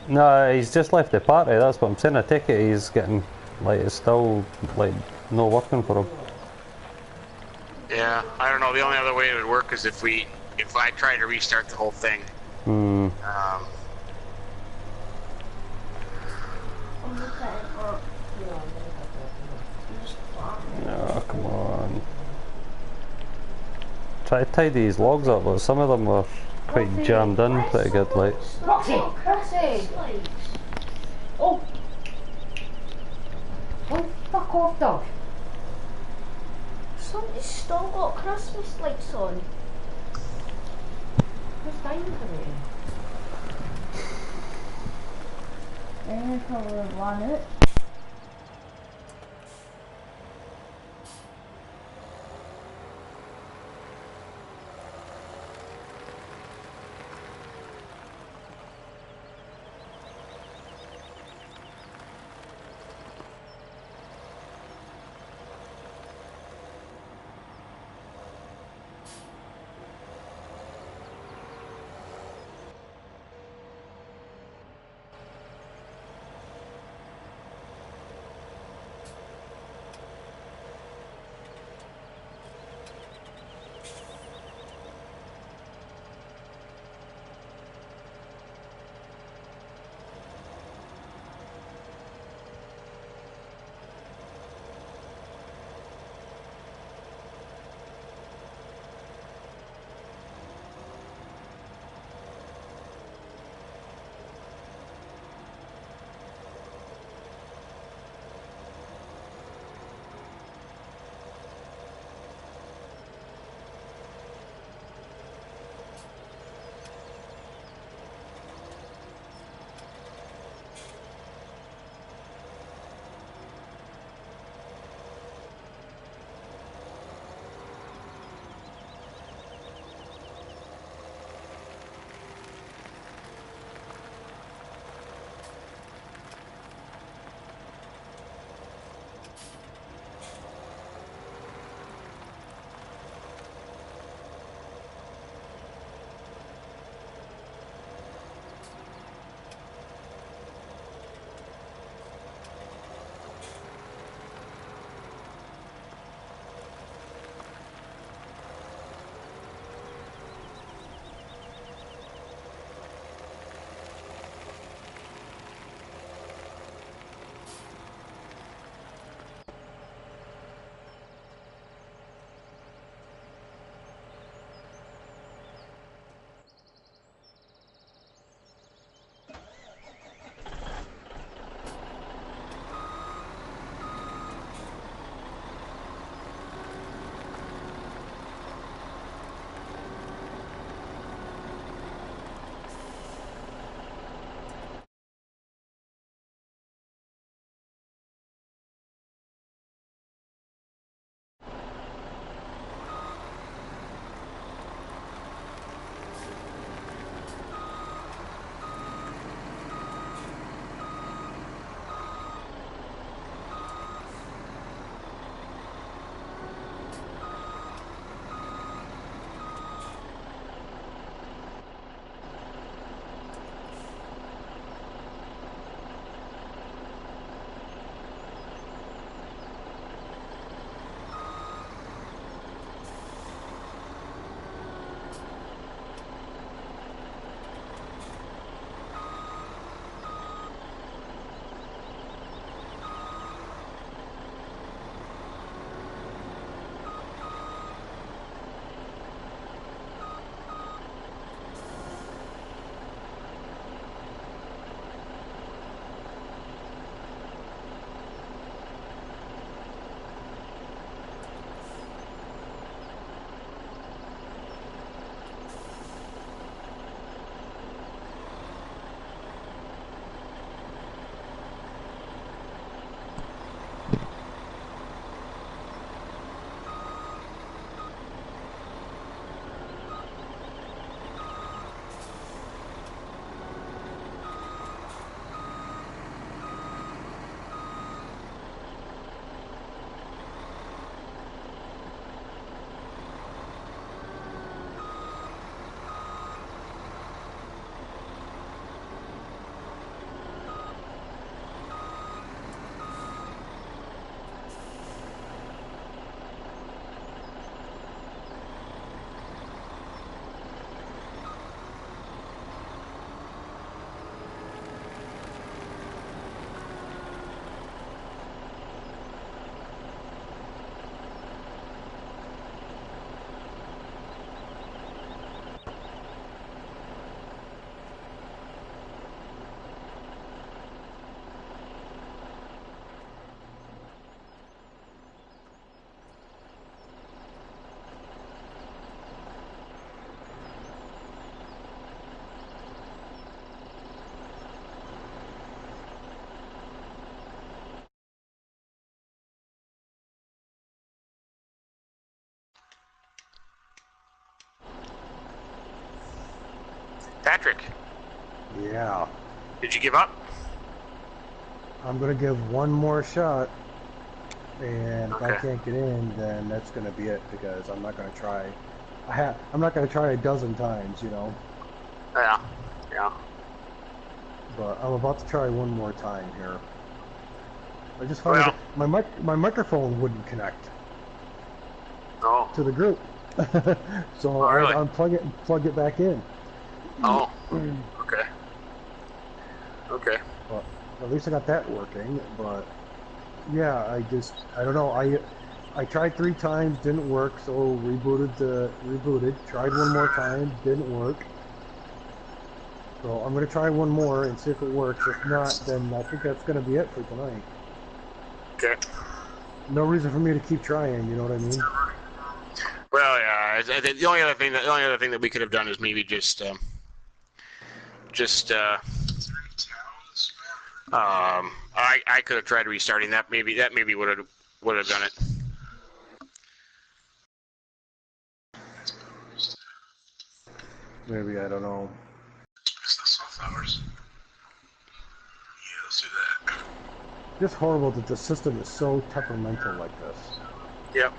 [SPEAKER 1] No, he's just left the party, that's what I'm saying. I take it he's getting, like, it's still, like, no working for him.
[SPEAKER 2] Yeah, I don't know. The only other way it would work is if I tried to restart the whole thing.
[SPEAKER 1] Hmm.
[SPEAKER 4] I'm looking at
[SPEAKER 1] Oh, come on. Try to tie these logs up, but some of them were quite jammed in pretty good, like.
[SPEAKER 3] Roxy! Roxy! Oh! Oh, fuck off, dog.
[SPEAKER 4] Somebody's still got Christmas lights on.
[SPEAKER 3] What's time for it?
[SPEAKER 4] And probably run it.
[SPEAKER 2] Patrick,
[SPEAKER 5] Yeah.
[SPEAKER 2] did you give up?
[SPEAKER 5] I'm gonna give one more shot, and if I
[SPEAKER 2] Okay.
[SPEAKER 5] can't get in, then that's gonna be it, because I'm not gonna try. I'm not gonna try a dozen times, you know.
[SPEAKER 2] Yeah. Yeah.
[SPEAKER 5] But I'm about to try one more time here. I just found
[SPEAKER 2] Well.
[SPEAKER 5] that my microphone wouldn't connect
[SPEAKER 2] Oh.
[SPEAKER 5] to the group, so
[SPEAKER 2] Oh, really?
[SPEAKER 5] I plug it back in.
[SPEAKER 2] Oh. Okay. Okay.
[SPEAKER 5] But at least I got that working. But yeah, I don't know. I tried 3 times, didn't work, so rebooted. Tried one more time, didn't work. So I'm gonna try one more and see if it works. If not, then I think that's gonna be it for tonight.
[SPEAKER 2] Okay.
[SPEAKER 5] No reason for me to keep trying. You know what I mean?
[SPEAKER 2] Well, yeah. The only other thing that we could have done is maybe I could have tried restarting that. Maybe would have done it.
[SPEAKER 5] Maybe, I don't know.
[SPEAKER 2] It's the sunflowers. Yeah, let's do that.
[SPEAKER 5] Just horrible that the system is so temperamental like this.
[SPEAKER 2] Yep.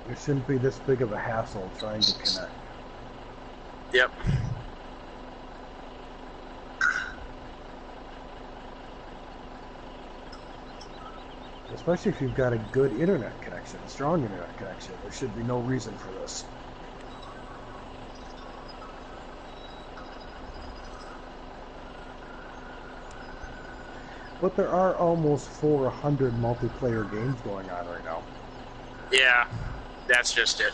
[SPEAKER 5] It shouldn't be this big of a hassle trying to connect.
[SPEAKER 2] Yep.
[SPEAKER 5] Especially if you've got a good internet connection, a strong internet connection. There should be no reason for this. But there are almost 400 multiplayer games going on right now.
[SPEAKER 2] Yeah, that's just it.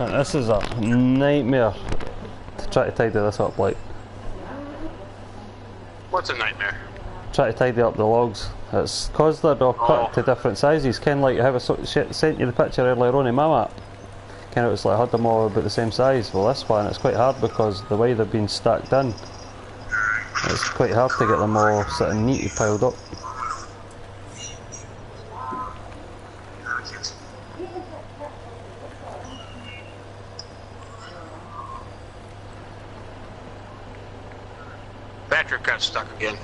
[SPEAKER 1] And this is a nightmare to try to tidy this up, like.
[SPEAKER 2] What's a nightmare?
[SPEAKER 1] Try to tidy up the logs. It's because they're all cut to different sizes. Kind of like how I sent you the picture earlier on in my map. Kind of, it's like I had them all about the same size. Well, this one, it's quite hard because the way they've been stacked in, it's quite hard to get them all sitting neatly piled up.
[SPEAKER 2] Patrick got stuck again.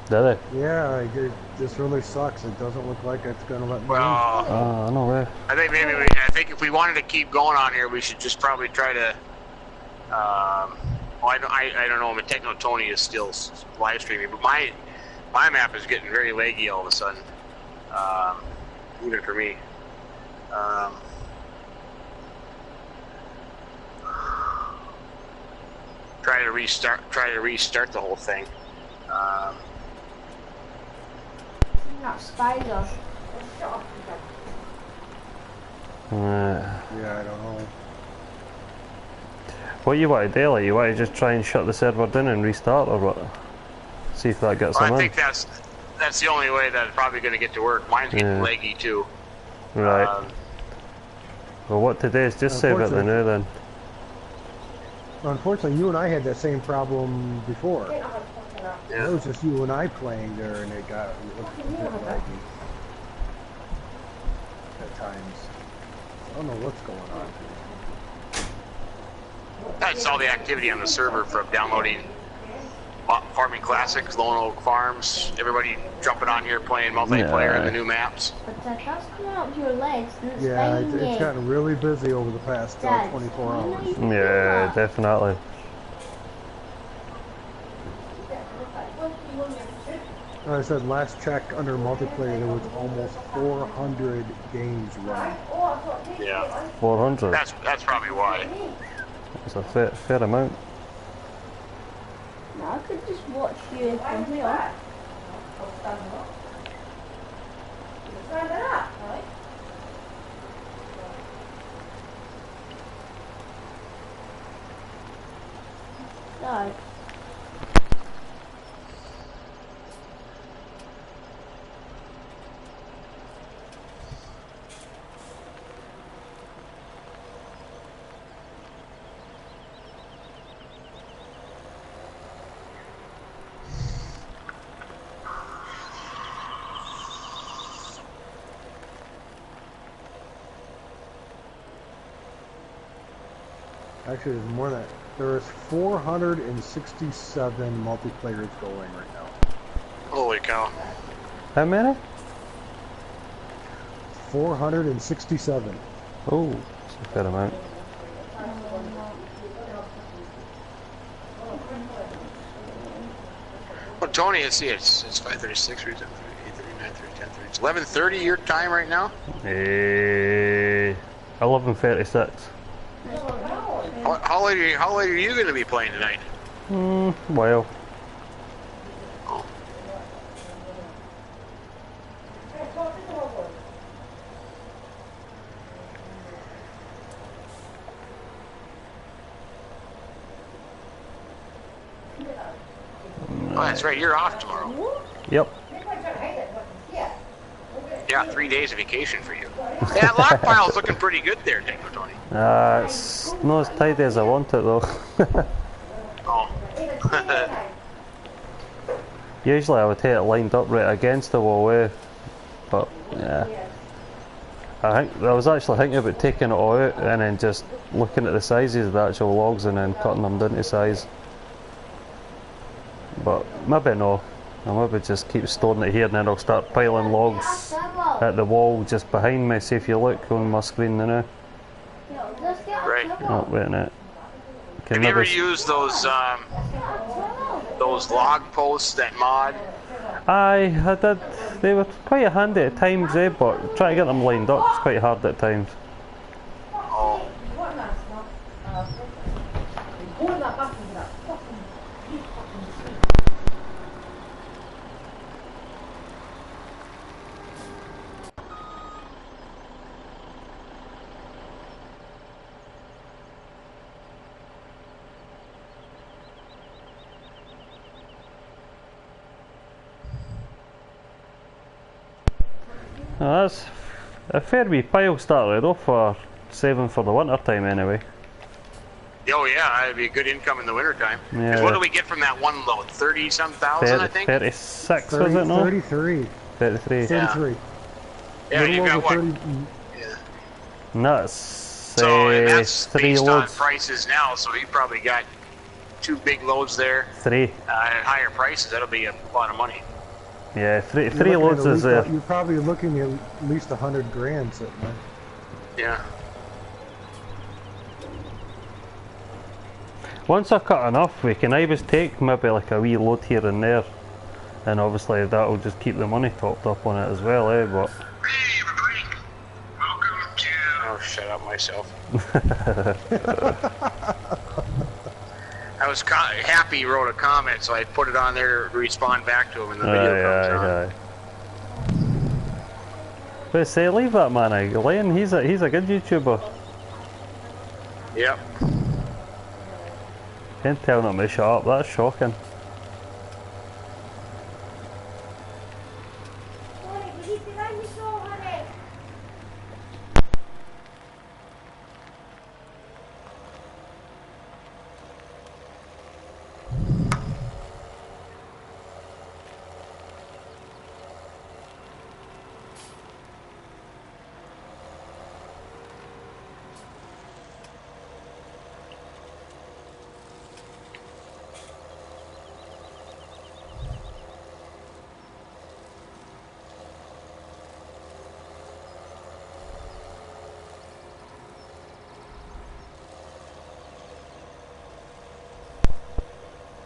[SPEAKER 1] Did they?
[SPEAKER 5] Yeah, this really sucks. It doesn't look like it's going to let me
[SPEAKER 2] Well,
[SPEAKER 1] no way.
[SPEAKER 2] I think if we wanted to keep going on here, we should just probably try to. I don't know. Techno Tony is still live streaming, but my map is getting very laggy all of a sudden. Even for me. Try to restart the whole thing.
[SPEAKER 4] That spider.
[SPEAKER 5] Yeah, I don't know.
[SPEAKER 1] What you want to do, like, you want to just try and shut the server down and restart, or what? See if that gets them in.
[SPEAKER 2] I think that's the only way that it's probably going to get to work. Mine's getting leggy too.
[SPEAKER 1] Right. Well, what to do is just save it now then.
[SPEAKER 5] Unfortunately, you and I had that same problem before.
[SPEAKER 2] Yeah.
[SPEAKER 5] It was just you and I playing there, and it got a bit laggy at times. I don't know what's going on.
[SPEAKER 2] That's all the activity on the server from downloading Farming Classics, Lone Oak Farms, everybody jumping on here playing multiplayer in the new maps.
[SPEAKER 4] But that's coming out of your legs and it's
[SPEAKER 5] Yeah,
[SPEAKER 4] banging
[SPEAKER 5] it's gotten really busy over the past 24 hours.
[SPEAKER 1] Yeah, definitely.
[SPEAKER 5] Like I said, last check under multiplayer, there was almost 400 games running.
[SPEAKER 2] Yeah.
[SPEAKER 1] 400.
[SPEAKER 2] That's probably why.
[SPEAKER 1] It's a fair amount.
[SPEAKER 4] No, I could just watch you from here. No.
[SPEAKER 5] Actually, there's more than that. There's 467 multiplayers going right now.
[SPEAKER 2] Holy cow.
[SPEAKER 1] How many?
[SPEAKER 5] 467.
[SPEAKER 1] Oh, that's a fair amount.
[SPEAKER 2] Well, Tony, let's see, it's 5:36, 8:39, 10:30. It's 11:30 your time right now?
[SPEAKER 1] 11:36.
[SPEAKER 2] How late are you going to be playing tonight?
[SPEAKER 1] Well.
[SPEAKER 2] Oh, that's right, you're off tomorrow.
[SPEAKER 1] Yep.
[SPEAKER 2] Yeah, 3 days of vacation for you. Yeah, that lock pile's looking pretty good there, Tango Tony.
[SPEAKER 1] It's not as tidy as I want it though.
[SPEAKER 2] Oh.
[SPEAKER 1] Usually I would have it lined up right against the wall, but yeah. I was actually thinking about taking it all out and then just looking at the sizes of the actual logs and then cutting them down to size. But maybe no. I'll maybe just keep storing it here and then I'll start piling logs at the wall just behind me. See if you look on my screen now.
[SPEAKER 2] Right.
[SPEAKER 1] Oh, wait a minute.
[SPEAKER 2] Have you ever used those log posts at Mod?
[SPEAKER 1] I did. They were quite handy at times, but trying to get them lined up is quite hard at times.
[SPEAKER 2] Oh.
[SPEAKER 1] Now that's a fair wee pile started off for saving for the winter time anyway.
[SPEAKER 2] Oh yeah, that'd be a good income in the wintertime.
[SPEAKER 1] Yeah.
[SPEAKER 2] 'Cause what do we get from that one load? 30-some thousand, I think?
[SPEAKER 1] 36
[SPEAKER 5] 30,
[SPEAKER 1] was it no?
[SPEAKER 5] 33.
[SPEAKER 1] 33.
[SPEAKER 5] 33.
[SPEAKER 2] Yeah,
[SPEAKER 5] Little
[SPEAKER 2] you got
[SPEAKER 5] over
[SPEAKER 2] what?
[SPEAKER 5] 30.
[SPEAKER 2] Yeah.
[SPEAKER 1] And that's
[SPEAKER 2] So and that's
[SPEAKER 1] 3
[SPEAKER 2] based
[SPEAKER 1] loads.
[SPEAKER 2] on prices now, so you probably got 2 big loads there
[SPEAKER 1] 3.
[SPEAKER 2] at higher prices. That'll be a lot of money.
[SPEAKER 1] Yeah, 3
[SPEAKER 5] You're looking
[SPEAKER 1] loads
[SPEAKER 5] at
[SPEAKER 1] is
[SPEAKER 5] You're probably looking at least 100 grand sitting there.
[SPEAKER 2] Yeah.
[SPEAKER 1] Once I cut enough, we can always take maybe like a wee load here and there, and obviously that'll just keep the money topped up on it as well, But
[SPEAKER 2] Hey everybody, welcome to... Oh, shut up myself. I was happy he wrote a comment, so I put it on there to respond back to him in the video comes on.
[SPEAKER 1] But say, leave that man alone. He's a good YouTuber.
[SPEAKER 2] Yep.
[SPEAKER 1] Can't tell him to shut up. That's shocking.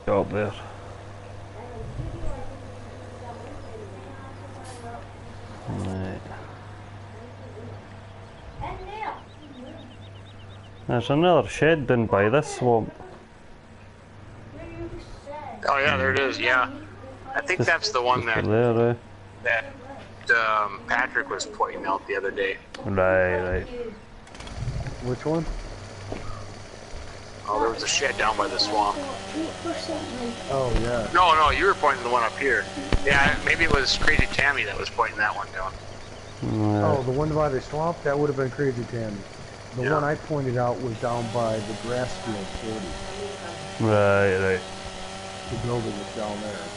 [SPEAKER 1] Get up there. Right. There's another shed down by this swamp.
[SPEAKER 2] Oh yeah, there it is, yeah. I think that's the one that
[SPEAKER 1] There,
[SPEAKER 2] Patrick was pointing out the other day.
[SPEAKER 1] Right.
[SPEAKER 5] Which one?
[SPEAKER 2] Oh, there was a shed down by the swamp.
[SPEAKER 5] Oh, yeah.
[SPEAKER 2] No, you were pointing the one up here. Yeah, maybe it was Crazy Tammy that was pointing that one down.
[SPEAKER 5] Oh, the one by the swamp? That would have been Crazy Tammy. The
[SPEAKER 2] Yeah.
[SPEAKER 5] one I pointed out was down by the grass field 40.
[SPEAKER 1] Right.
[SPEAKER 5] The building was down there.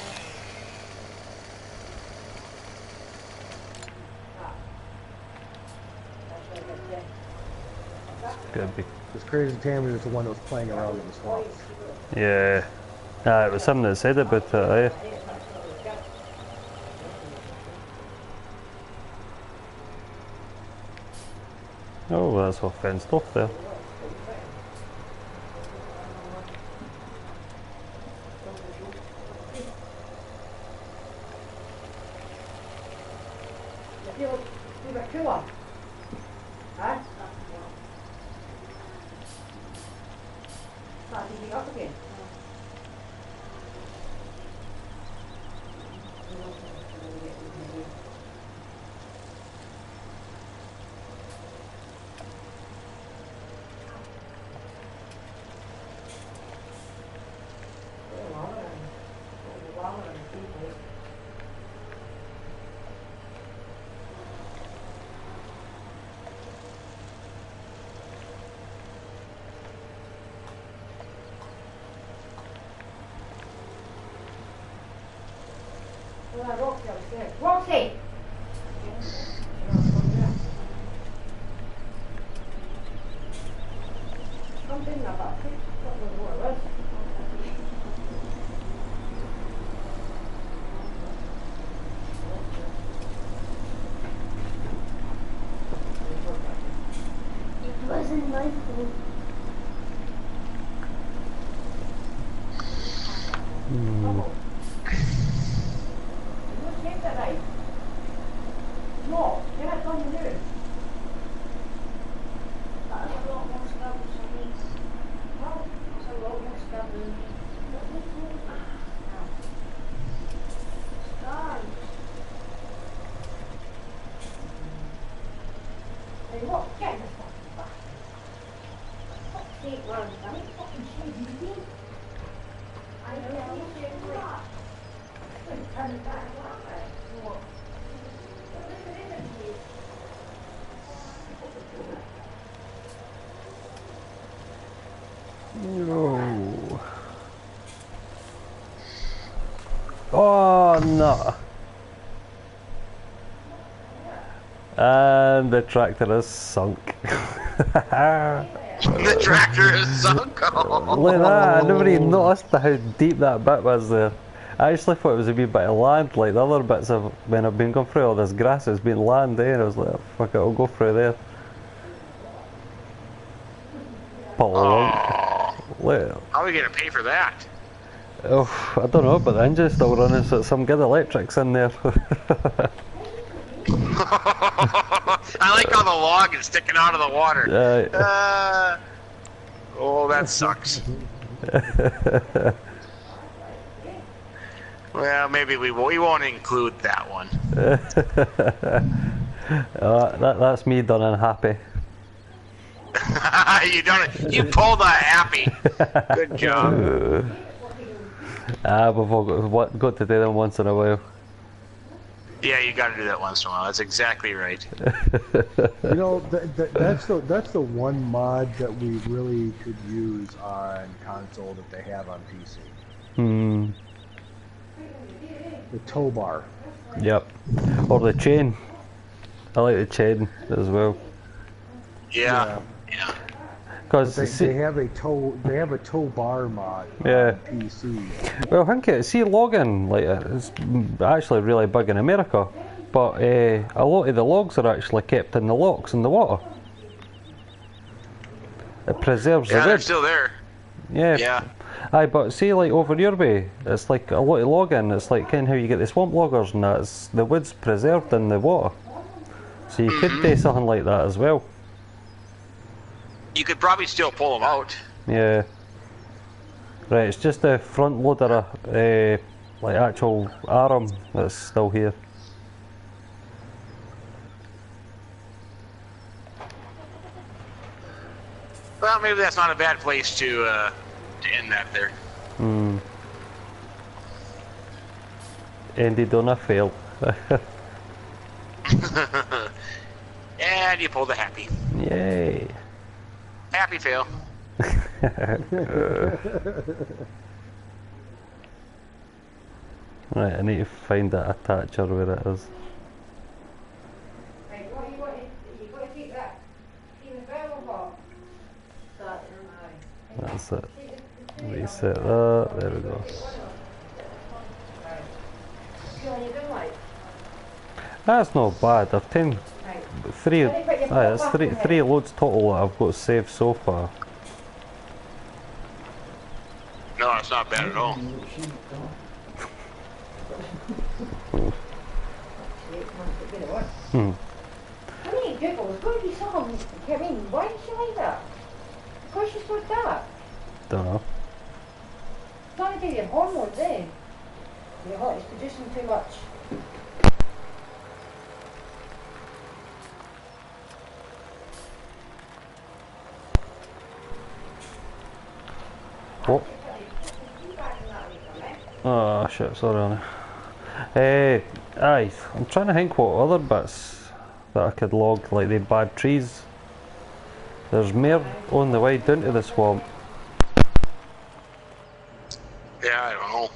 [SPEAKER 1] Could be.
[SPEAKER 5] This Crazy Tammie is the one that was playing around in the swamps.
[SPEAKER 1] Yeah. It was him that said about it, eh? Oh, that's all fenced off there.
[SPEAKER 3] Roxy! Come in about it. What was more or less.
[SPEAKER 4] It wasn't my fault.
[SPEAKER 3] No, you're not coming here.
[SPEAKER 4] That's a lot more scabs than me.
[SPEAKER 3] No.
[SPEAKER 4] That's a lot more scabs than me. Scabs.
[SPEAKER 3] Hey, look, get this fucking back. Fuck's sake, man. I ain't fucking shit, you see? I know, you shit for that. Turn it back. What?
[SPEAKER 1] No. Oh no. And the tractor is sunk.
[SPEAKER 2] The tractor is sunk.
[SPEAKER 1] Look at that, I never even noticed how deep that bit was there. I actually thought it was a wee bit of land, like the other bits of when I've been going through all this grass, it's been land there, and I was like, fuck it, I'll go through there. Well,
[SPEAKER 2] How are we gonna pay for that?
[SPEAKER 1] oh, I don't know, but the engine's still running, so it's some good electrics in there.
[SPEAKER 2] I like how the log is sticking out of the water. Oh, that sucks. Well, maybe we won't include that one.
[SPEAKER 1] That's me done and happy.
[SPEAKER 2] You done it. You pulled a happy. Good job.
[SPEAKER 1] We've all got to do them once in a while.
[SPEAKER 2] Yeah, you got to do that once in a while. That's exactly right.
[SPEAKER 5] You know, that's the one mod that we really could use on console that they have on PC.
[SPEAKER 1] Hmm.
[SPEAKER 5] The tow bar.
[SPEAKER 1] Yep. Or the chain. I like the chain as well.
[SPEAKER 2] Yeah.
[SPEAKER 1] Because
[SPEAKER 5] they have a tow bar mod on PC.
[SPEAKER 1] Well, I think see logging like it's actually really big in America, but a lot of the logs are actually kept in the locks in the water. It preserves the wood.
[SPEAKER 2] They're still there.
[SPEAKER 1] Yeah. Aye, but see, like over your way, it's like a lot of logging. It's like kind of how you get the swamp loggers and that. It's, the wood's preserved in the water, so you could do something like that as well.
[SPEAKER 2] You could probably still pull them out.
[SPEAKER 1] Yeah. Right, it's just the front loader, like actual arm that's still here.
[SPEAKER 2] Well, maybe that's not a bad place to end that there.
[SPEAKER 1] Hmm. Ended on a fail.
[SPEAKER 2] And you pulled a happy.
[SPEAKER 1] Yay.
[SPEAKER 2] Happy fail.
[SPEAKER 1] Right, I need to find that attacher where it is.
[SPEAKER 3] Right, what you got to keep that in the barrel pot.
[SPEAKER 1] That's it. Reset that. There we go. That's not bad. I've 3. Aye, that's three loads total that I've got saved so far.
[SPEAKER 2] No, it's not bad at all.
[SPEAKER 3] I mean, Google, there's going to be something. I mean, why did she like that? Because she's so dark.
[SPEAKER 1] Don't know.
[SPEAKER 3] It's not to do your hormones, eh? Your heart is producing too much.
[SPEAKER 1] What? Oh shit, sorry Annie. Aye, I'm trying to think what other bits that I could log, like the bad trees. There's more on the way down to the swamp.
[SPEAKER 2] Yeah, I don't know.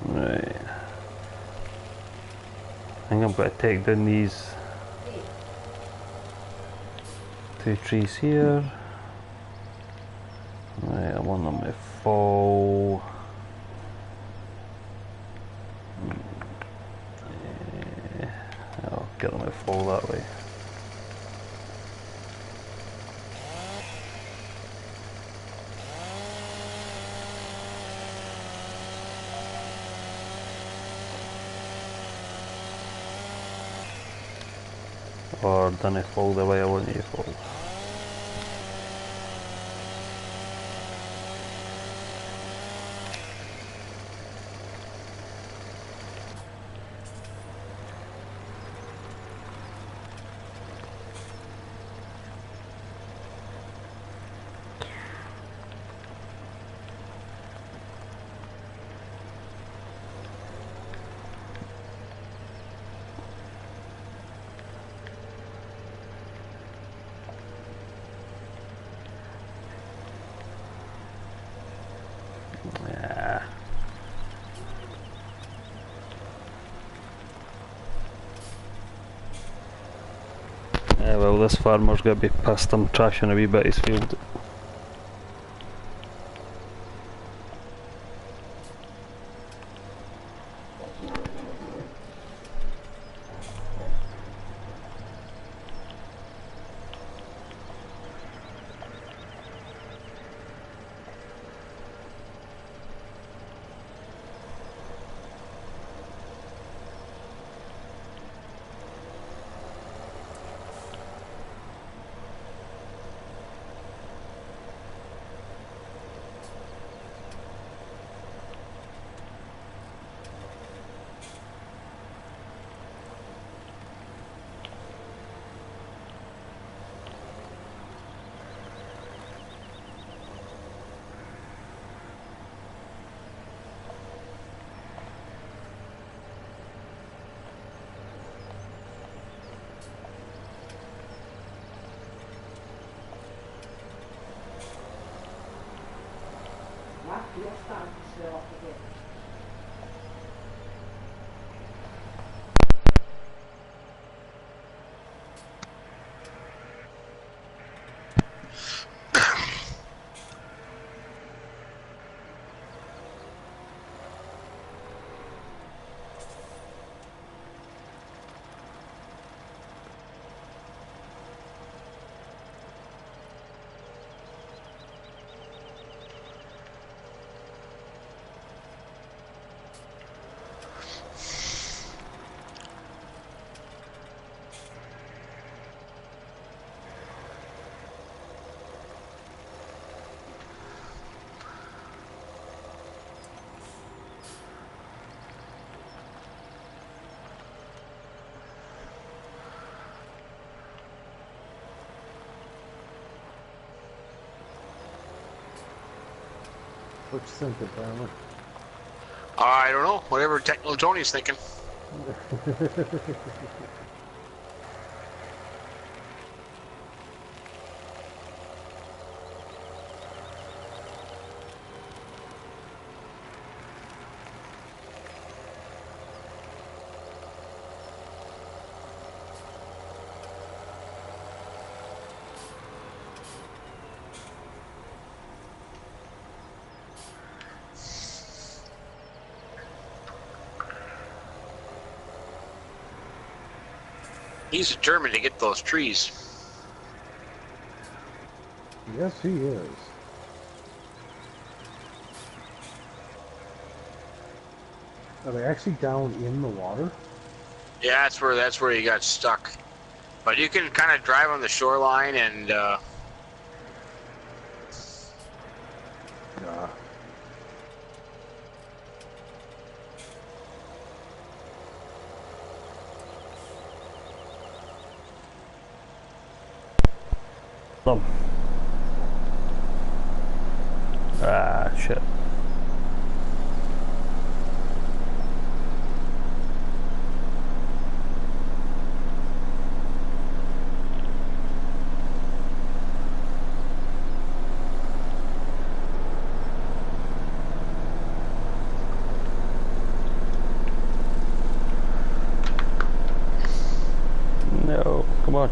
[SPEAKER 1] Right. I think I'm going to take down these 2 trees here. Right, I want them to fall. Yeah, I'll get them to fall that way. Or don't they fall the way I want you to fall? Yeah. Yeah, well, this farmer's going to be pissed. I'm trashing a wee bit of his field.
[SPEAKER 3] You're starting to swell up again.
[SPEAKER 5] What you thinking, Farmer?
[SPEAKER 2] I don't know. Whatever Techno Tony's thinking. He's determined to get those trees.
[SPEAKER 5] Yes, he is. Are they actually down in the water?
[SPEAKER 2] Yeah, that's where he got stuck. But you can kind of drive on the shoreline and
[SPEAKER 5] Yeah.
[SPEAKER 1] Ah, shit. No, come on.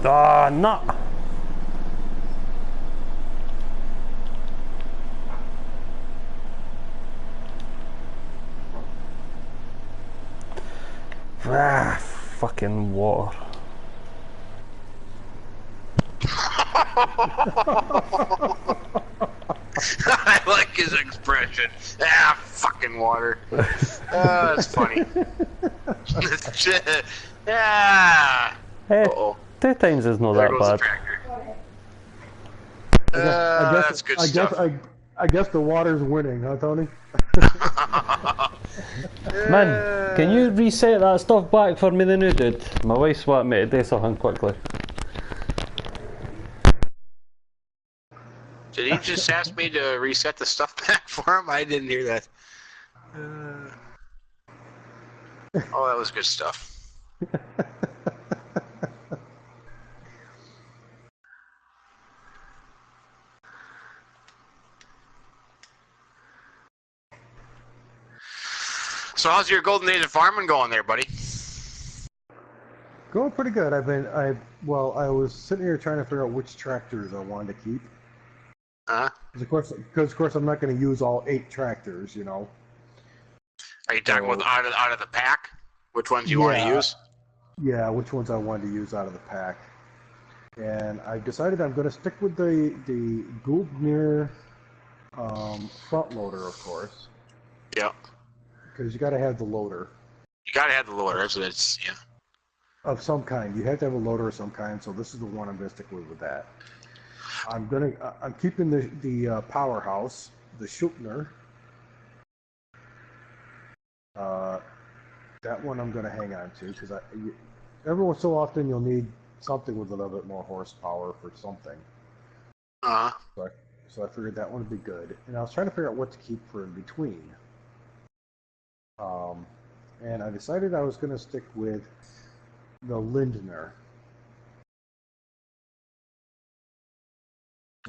[SPEAKER 1] Ah, no. Ah, fucking water.
[SPEAKER 2] I like his expression. Ah, fucking water. Oh, that's funny. Yeah.
[SPEAKER 1] Hey,
[SPEAKER 2] Uh-oh.
[SPEAKER 1] 2 times is not
[SPEAKER 2] There
[SPEAKER 1] that
[SPEAKER 2] goes the
[SPEAKER 1] bad.
[SPEAKER 2] tractor. That's good stuff.
[SPEAKER 5] I guess the water's winning, huh, Tony?
[SPEAKER 1] Man, can you reset that stuff back for me the new dude? My wife's wanting me to do something quickly.
[SPEAKER 2] Did he just ask me to reset the stuff back for him? I didn't hear that. Oh, that was good stuff. So how's your golden days of farming going there, buddy?
[SPEAKER 5] Going pretty good. I was sitting here trying to figure out which tractors I wanted to keep. Because of course I'm not going to use all 8 tractors, you know.
[SPEAKER 2] Are you talking about out of the pack? Which ones you want to use?
[SPEAKER 5] Yeah, which ones I wanted to use out of the pack. And I decided I'm going to stick with the Goldmere front loader, of course.
[SPEAKER 2] Yep.
[SPEAKER 5] Because you got to have the loader.
[SPEAKER 2] You gotta have the loader. That's yeah.
[SPEAKER 5] Of some kind. You have to have a loader of some kind. So this is the one I'm going to stick with that. I'm keeping the powerhouse, the Schuppner. That one I'm going to hang on to because every so often you'll need something with a little bit more horsepower for something.
[SPEAKER 2] Uh-huh.
[SPEAKER 5] So I figured that one would be good. And I was trying to figure out what to keep for in between. And I decided I was going to stick with the Lindner.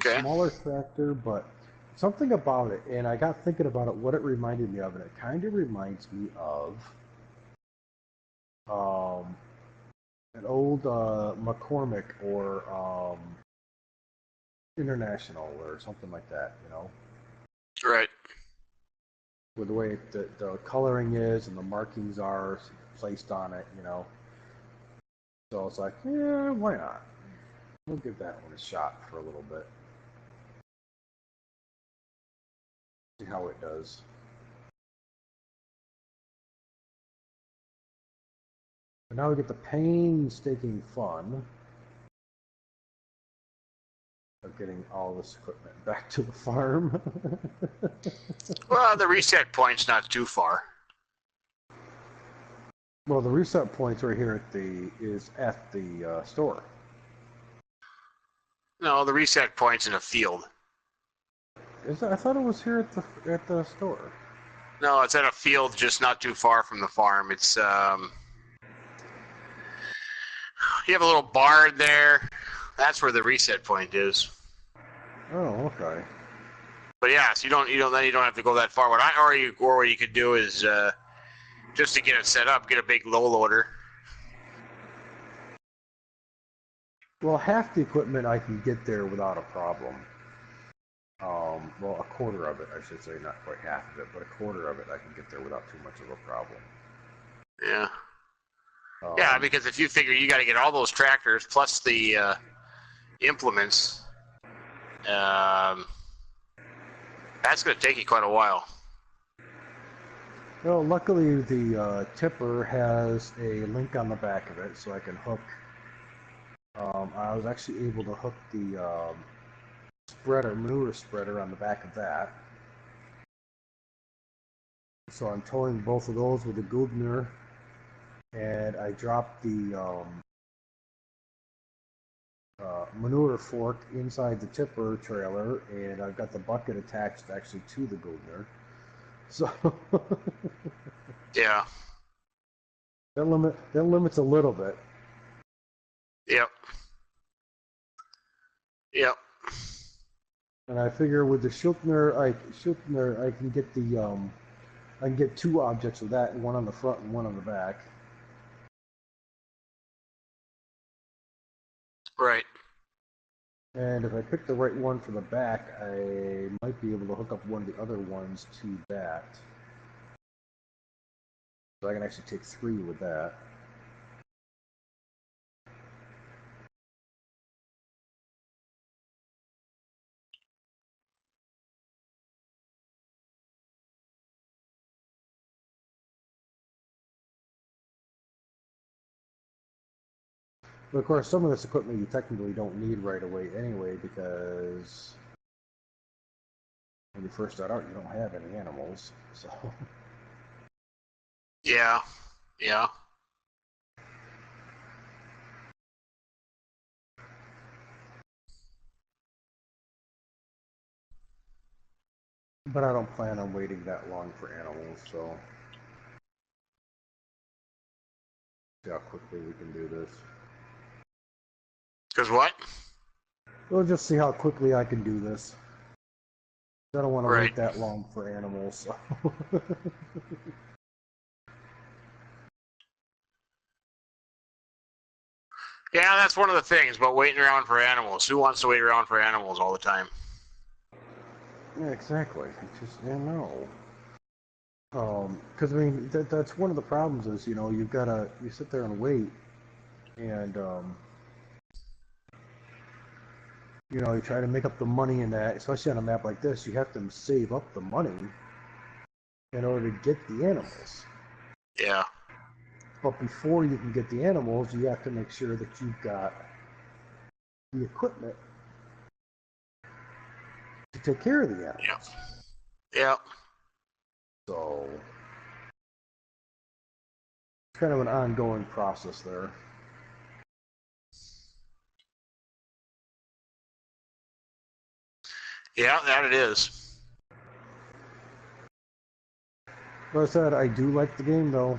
[SPEAKER 2] Okay.
[SPEAKER 5] Smaller tractor, but something about it, and I got thinking about it, what it reminded me of, and it kind of reminds me of an old McCormick or International or something like that, you know?
[SPEAKER 2] Right.
[SPEAKER 5] With the way the coloring is and the markings are placed on it, you know? So it's like, yeah, why not? We'll give that one a shot for a little bit. See how it does. But now we get the painstaking fun of getting all this equipment back to the farm.
[SPEAKER 2] Well, the reset point's not too far.
[SPEAKER 5] Well, the reset point's right here at the store.
[SPEAKER 2] No, the reset point's in a field.
[SPEAKER 5] I thought it was here at the store.
[SPEAKER 2] No, it's at a field just not too far from the farm. It's you have a little barn there. That's where the reset point is.
[SPEAKER 5] Oh, okay.
[SPEAKER 2] But yeah, so you don't have to go that far. What you could do is just to get it set up, get a big low loader.
[SPEAKER 5] Well, half the equipment I can get there without a problem. Well, a quarter of it, I should say, not quite half of it, but a quarter of it I can get there without too much of a problem.
[SPEAKER 2] Yeah. Yeah, because if you figure you got to get all those tractors plus the implements, that's going to take you quite a while.
[SPEAKER 5] Well, luckily the tipper has a link on the back of it, so I can hook. I was actually able to hook the manure spreader on the back of that. So I'm towing both of those with the Gubner, and I dropped the manure fork inside the tipper trailer, and I've got the bucket attached actually to the Gubner. So
[SPEAKER 2] yeah,
[SPEAKER 5] that limits a little bit.
[SPEAKER 2] Yep.
[SPEAKER 5] And I figure with the Schultner, I can get I can get two objects with that, one on the front and one on the back.
[SPEAKER 2] Right.
[SPEAKER 5] And if I pick the right one for the back, I might be able to hook up one of the other ones to that. So I can actually take three with that. But of course, some of this equipment you technically don't need right away anyway, because when you first start out, you don't have any animals. So.
[SPEAKER 2] Yeah.
[SPEAKER 5] But I don't plan on waiting that long for animals, so see how quickly we can do this.
[SPEAKER 2] Because what?
[SPEAKER 5] We'll just see how quickly I can do this. I don't want to wait that long for animals, so.
[SPEAKER 2] Yeah, that's one of the things about waiting around for animals. Who wants to wait around for animals all the time?
[SPEAKER 5] Yeah, exactly. Just, no. Because I mean, that's one of the problems is, you sit there and wait, and you try to make up the money in that, especially on a map like this. You have to save up the money in order to get the animals.
[SPEAKER 2] Yeah.
[SPEAKER 5] But before you can get the animals, you have to make sure that you've got the equipment to take care of the animals.
[SPEAKER 2] Yeah.
[SPEAKER 5] So it's kind of an ongoing process there.
[SPEAKER 2] Yeah, that it is.
[SPEAKER 5] But I said I do like the game though,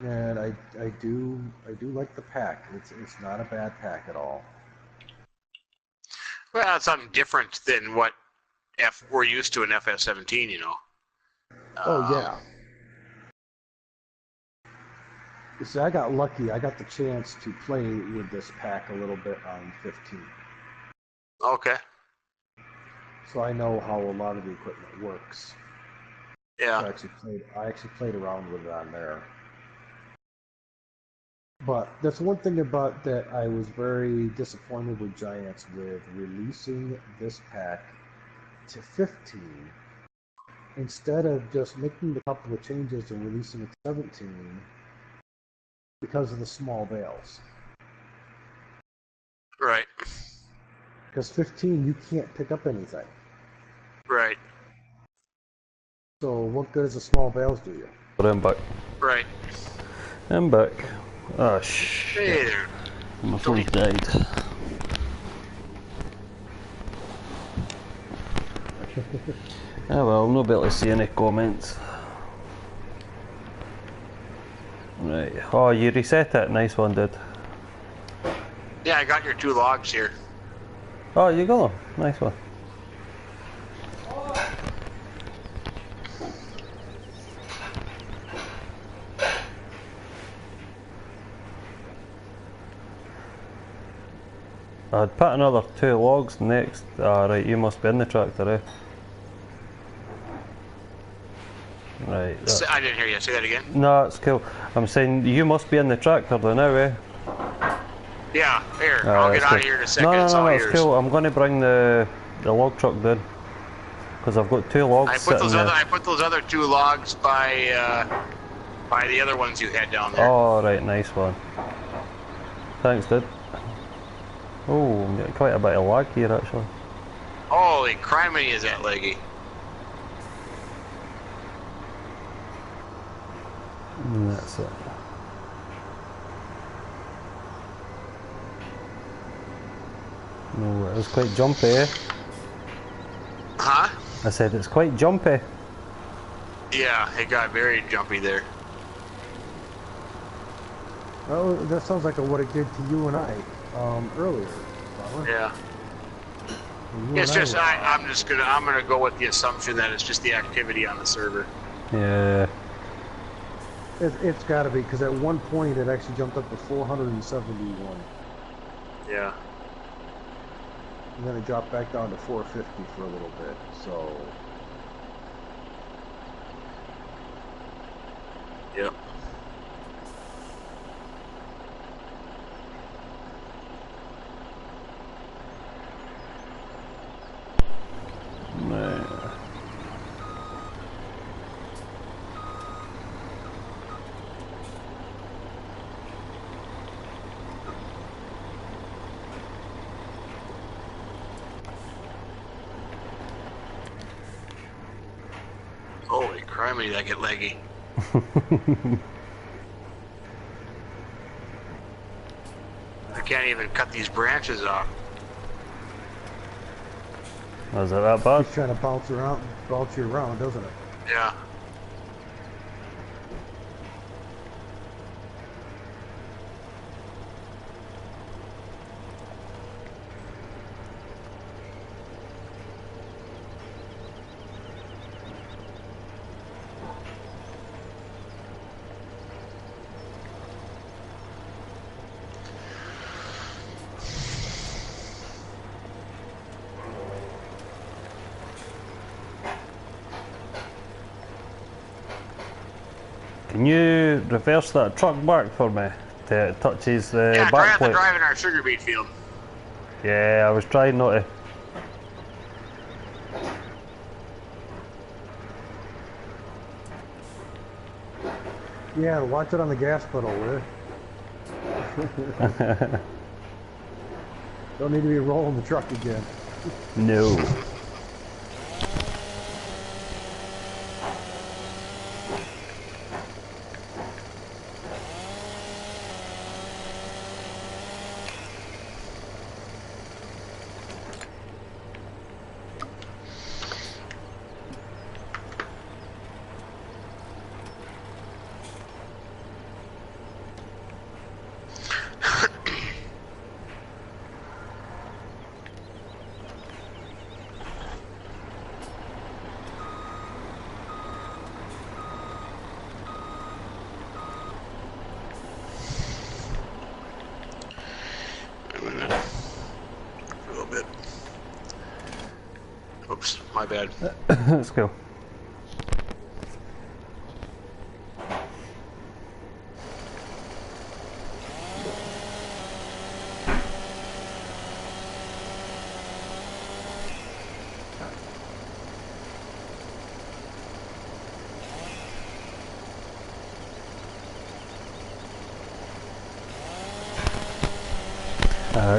[SPEAKER 5] and I do like the pack. It's not a bad pack at all.
[SPEAKER 2] Well, it's something different than what we're used to in FS17, you know.
[SPEAKER 5] Oh yeah. You see, I got lucky. I got the chance to play with this pack a little bit on 15.
[SPEAKER 2] Okay.
[SPEAKER 5] So I know how a lot of the equipment works.
[SPEAKER 2] Yeah.
[SPEAKER 5] So I actually played around with it on there. But that's one thing about that I was very disappointed with Giants with releasing this pack to 15 instead of just making a couple of changes and releasing it to 17 because of the small bales.
[SPEAKER 2] Right.
[SPEAKER 5] Because 15 you can't pick up anything.
[SPEAKER 2] Right.
[SPEAKER 5] So what good does the small bales do you?
[SPEAKER 1] But I'm back.
[SPEAKER 2] Right.
[SPEAKER 1] I'm back. Oh shit.
[SPEAKER 2] Hey there.
[SPEAKER 1] My phone's died. Ah well, I'm not able to see any comments. Right. Oh, you reset it. Nice one, dude.
[SPEAKER 2] Yeah, I got your 2 logs here.
[SPEAKER 1] Oh, you got them. Nice one. I'd put another 2 logs next. Ah, right, you must be in the tractor, eh? Right.
[SPEAKER 2] I didn't hear you. Say that again.
[SPEAKER 1] No, it's cool. I'm saying you must be in the tractor though now, eh?
[SPEAKER 2] Yeah, here. I'll get out of here in a second.
[SPEAKER 1] No,
[SPEAKER 2] it's all
[SPEAKER 1] it's
[SPEAKER 2] yours.
[SPEAKER 1] cool. I'm going to bring the log truck down because I've got 2 logs sitting there.
[SPEAKER 2] I put those other 2 logs by the other ones you had down there.
[SPEAKER 1] Oh, right, nice one. Thanks, dude. Oh, I'm getting quite a bit of lag here actually.
[SPEAKER 2] Holy criminy, is that leggy?
[SPEAKER 1] That's it. No, it was quite jumpy, eh?
[SPEAKER 2] Huh?
[SPEAKER 1] I said it's quite jumpy.
[SPEAKER 2] Yeah, it got very jumpy there.
[SPEAKER 5] Oh, that sounds like what it did to you and I earlier. Robert.
[SPEAKER 2] Yeah.
[SPEAKER 5] You
[SPEAKER 2] It's
[SPEAKER 5] and
[SPEAKER 2] just I'm gonna go with the assumption that it's just the activity on the server.
[SPEAKER 1] Yeah.
[SPEAKER 5] It's got to be because at one point it actually jumped up to 471,
[SPEAKER 2] Yeah.
[SPEAKER 5] and then it dropped back down to 450 for a little bit. So.
[SPEAKER 2] Yep. Holy criminy, that get leggy. I can't even cut these branches off.
[SPEAKER 1] Was it that bad?
[SPEAKER 5] It's trying to bounce you around, doesn't it?
[SPEAKER 2] Yeah.
[SPEAKER 1] Can you reverse that truck back for me till it touches the
[SPEAKER 2] Yeah, try
[SPEAKER 1] back
[SPEAKER 2] not to
[SPEAKER 1] plate?
[SPEAKER 2] drive in our sugar beet field.
[SPEAKER 1] Yeah, I was trying not to.
[SPEAKER 5] Yeah, watch it on the gas pedal, will you? Don't need to be rolling the truck again.
[SPEAKER 1] No.
[SPEAKER 2] little bit. Oops, my bad.
[SPEAKER 1] Let's go.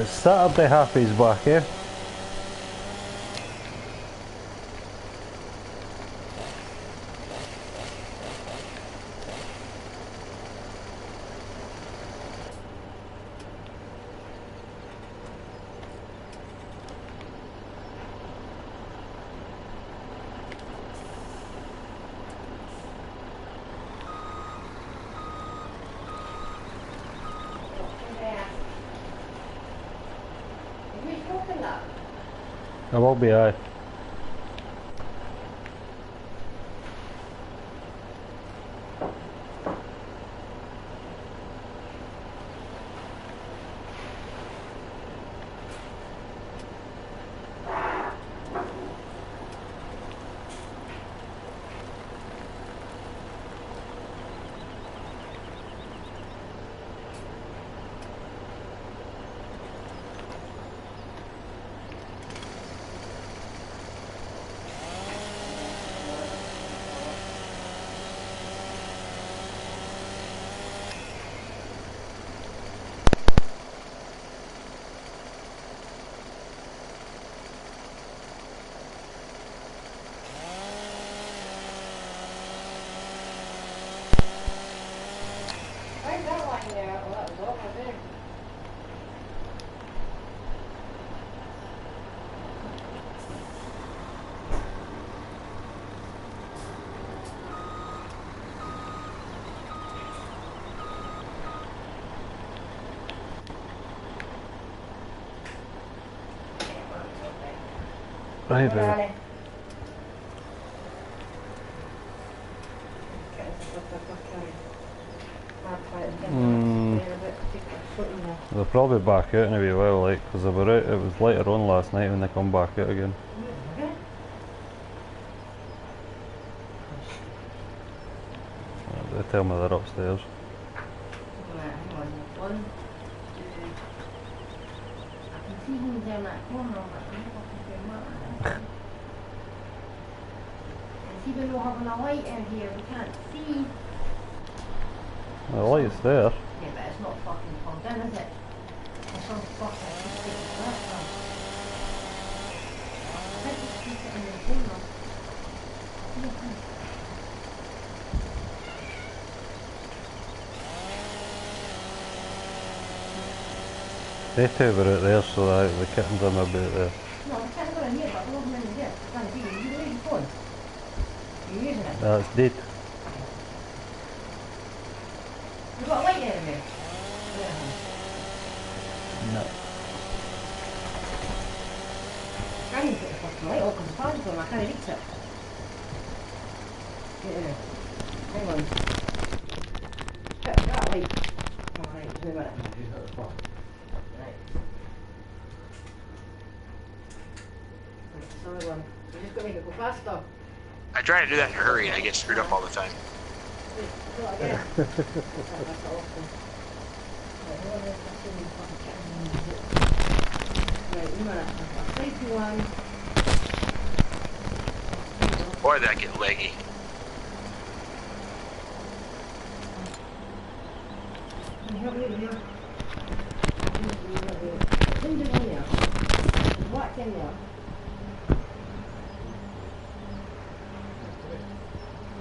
[SPEAKER 1] Saturday Happy's back here. I will be, aye. Right there. They're probably back out in a wee while, like, because they were out, it was later on last night when they come back out again. They tell me they're upstairs.
[SPEAKER 3] Even though having a light in here, we can't see.
[SPEAKER 1] The light's there.
[SPEAKER 3] Yeah, but it's not fucking plugged in, is it? There's some fucking mistake with that one. I think it's keep it in the corner.
[SPEAKER 1] They two were out there, so the kittens are maybe out there.
[SPEAKER 3] No, the kittens are in here, but I wasn't in there. I can't see you. You use your phone. You're using it.
[SPEAKER 1] That's dead.
[SPEAKER 3] You've got a light there in there.
[SPEAKER 1] No.
[SPEAKER 3] I need to put the fucking light on because the fan's on. I can't reach it. Get in there. Hang on. Get that light. Alright, wait a minute. Right. Right, sorry one. You just got to make it go faster.
[SPEAKER 2] I try to do that in a hurry and I get screwed up all the time.
[SPEAKER 3] Wait, do it again. That's awesome. Right, hold on, let's see if we fucking get it. Right, wait a minute. Safety one.
[SPEAKER 2] Boy, did that get leggy.
[SPEAKER 3] Can you help me over here? Ginger in there. Black in there.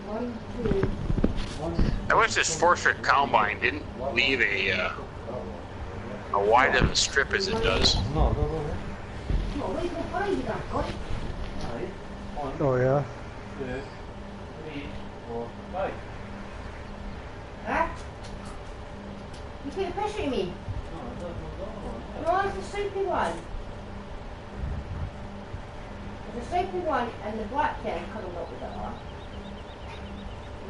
[SPEAKER 3] One, two.
[SPEAKER 2] I wish this four-strip combine didn't leave a wide of a strip as it does.
[SPEAKER 5] Oh yeah.
[SPEAKER 3] Huh? You take a picture of me? No, it's the stripy one. There's a stripy one and the black can cuddled up with it, huh?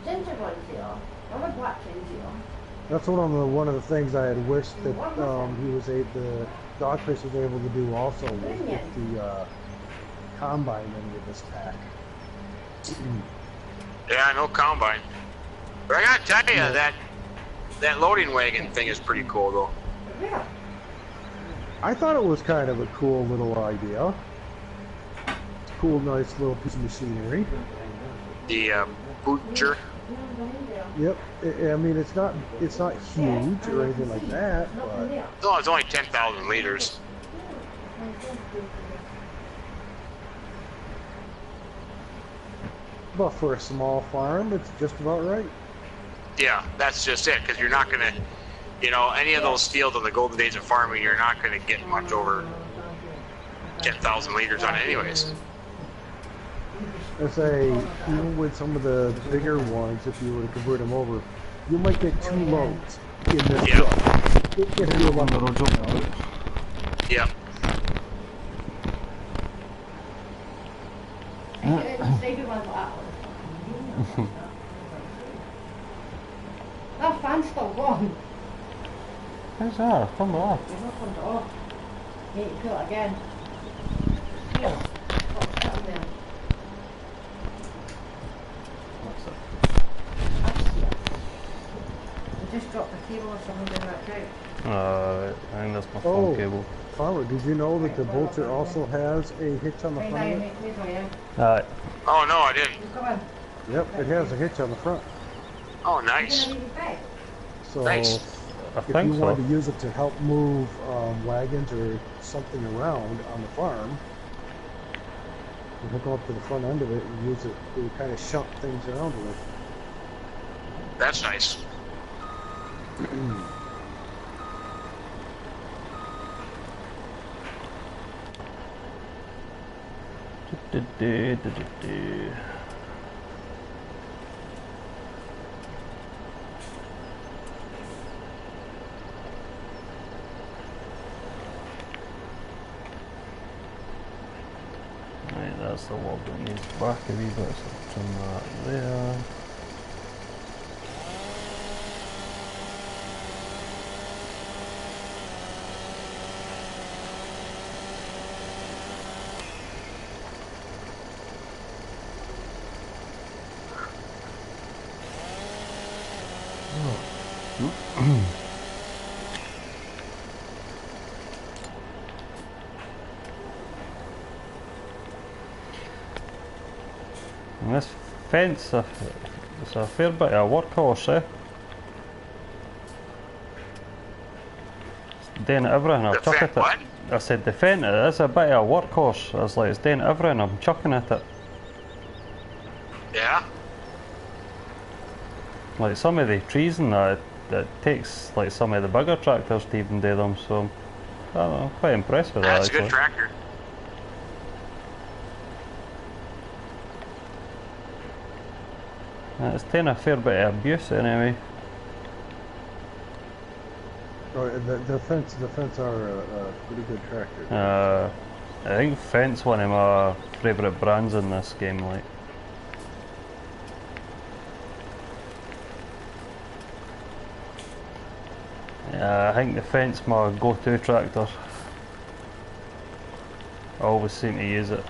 [SPEAKER 3] The ginger one's here. I'm a black can's here.
[SPEAKER 5] That's one of the things I had wished that he was able to Dogfish was able to do also was get the combine in with this pack.
[SPEAKER 2] Yeah, no combine. But I gotta tell you, that loading wagon thing is pretty cool, though.
[SPEAKER 3] Yeah.
[SPEAKER 5] I thought it was kind of a cool little idea. Cool, nice little piece of machinery.
[SPEAKER 2] The butcher.
[SPEAKER 5] Yep. I mean, it's not huge or anything like that, but
[SPEAKER 2] No, it's only 10,000 liters.
[SPEAKER 5] but for a small farm, it's just about right.
[SPEAKER 2] Yeah, that's just it, because you're not gonna, you know, any of those fields in the golden days of farming, you're not gonna get much over 10,000 liters on it anyways.
[SPEAKER 5] I say, even with some of the bigger ones, if you were to convert them over, you might get 2 loads in this truck. If you're lucky.
[SPEAKER 2] Yeah.
[SPEAKER 3] That fan's still gone.
[SPEAKER 1] How's that? Come on.
[SPEAKER 3] It's not turned off. You need to pull it again. Here. What's sitting there? I just dropped the cable or something in that couch.
[SPEAKER 1] I think that's my phone cable.
[SPEAKER 5] Farmer, did you know that the Vulture also has a hitch on the front of it?
[SPEAKER 1] Alright.
[SPEAKER 2] Oh, no, I didn't.
[SPEAKER 3] Come on.
[SPEAKER 5] Yep, it has a hitch on the front.
[SPEAKER 2] Oh, nice.
[SPEAKER 5] So,
[SPEAKER 2] Nice.
[SPEAKER 1] I
[SPEAKER 5] if you
[SPEAKER 1] think so.
[SPEAKER 5] wanted to use it to help move wagons or something around on the farm, you hook up to the front end of it and use it to kind of shunt things around with.
[SPEAKER 2] That's nice.
[SPEAKER 1] Right, that's the log that needs back a wee bit, so turn that there. And this fence, it's a fair bit of a workhorse, eh? It's doing everything, I'm chucking it.
[SPEAKER 2] What?
[SPEAKER 1] I said the fence, it's a bit of a workhorse. It's like it's doing everything, I'm chucking at it.
[SPEAKER 2] Yeah?
[SPEAKER 1] Like some of the trees and that, it takes like some of the bigger tractors to even do them, so I don't know, I'm quite impressed with that
[SPEAKER 2] That's a
[SPEAKER 1] actually.
[SPEAKER 2] good tractor.
[SPEAKER 1] It's taking a fair bit of abuse anyway.
[SPEAKER 5] Oh, the fence are a pretty good tractor.
[SPEAKER 1] I think Fence one of my favourite brands in this game, like. Yeah, I think the Fence my go-to tractor. I always seem to use it.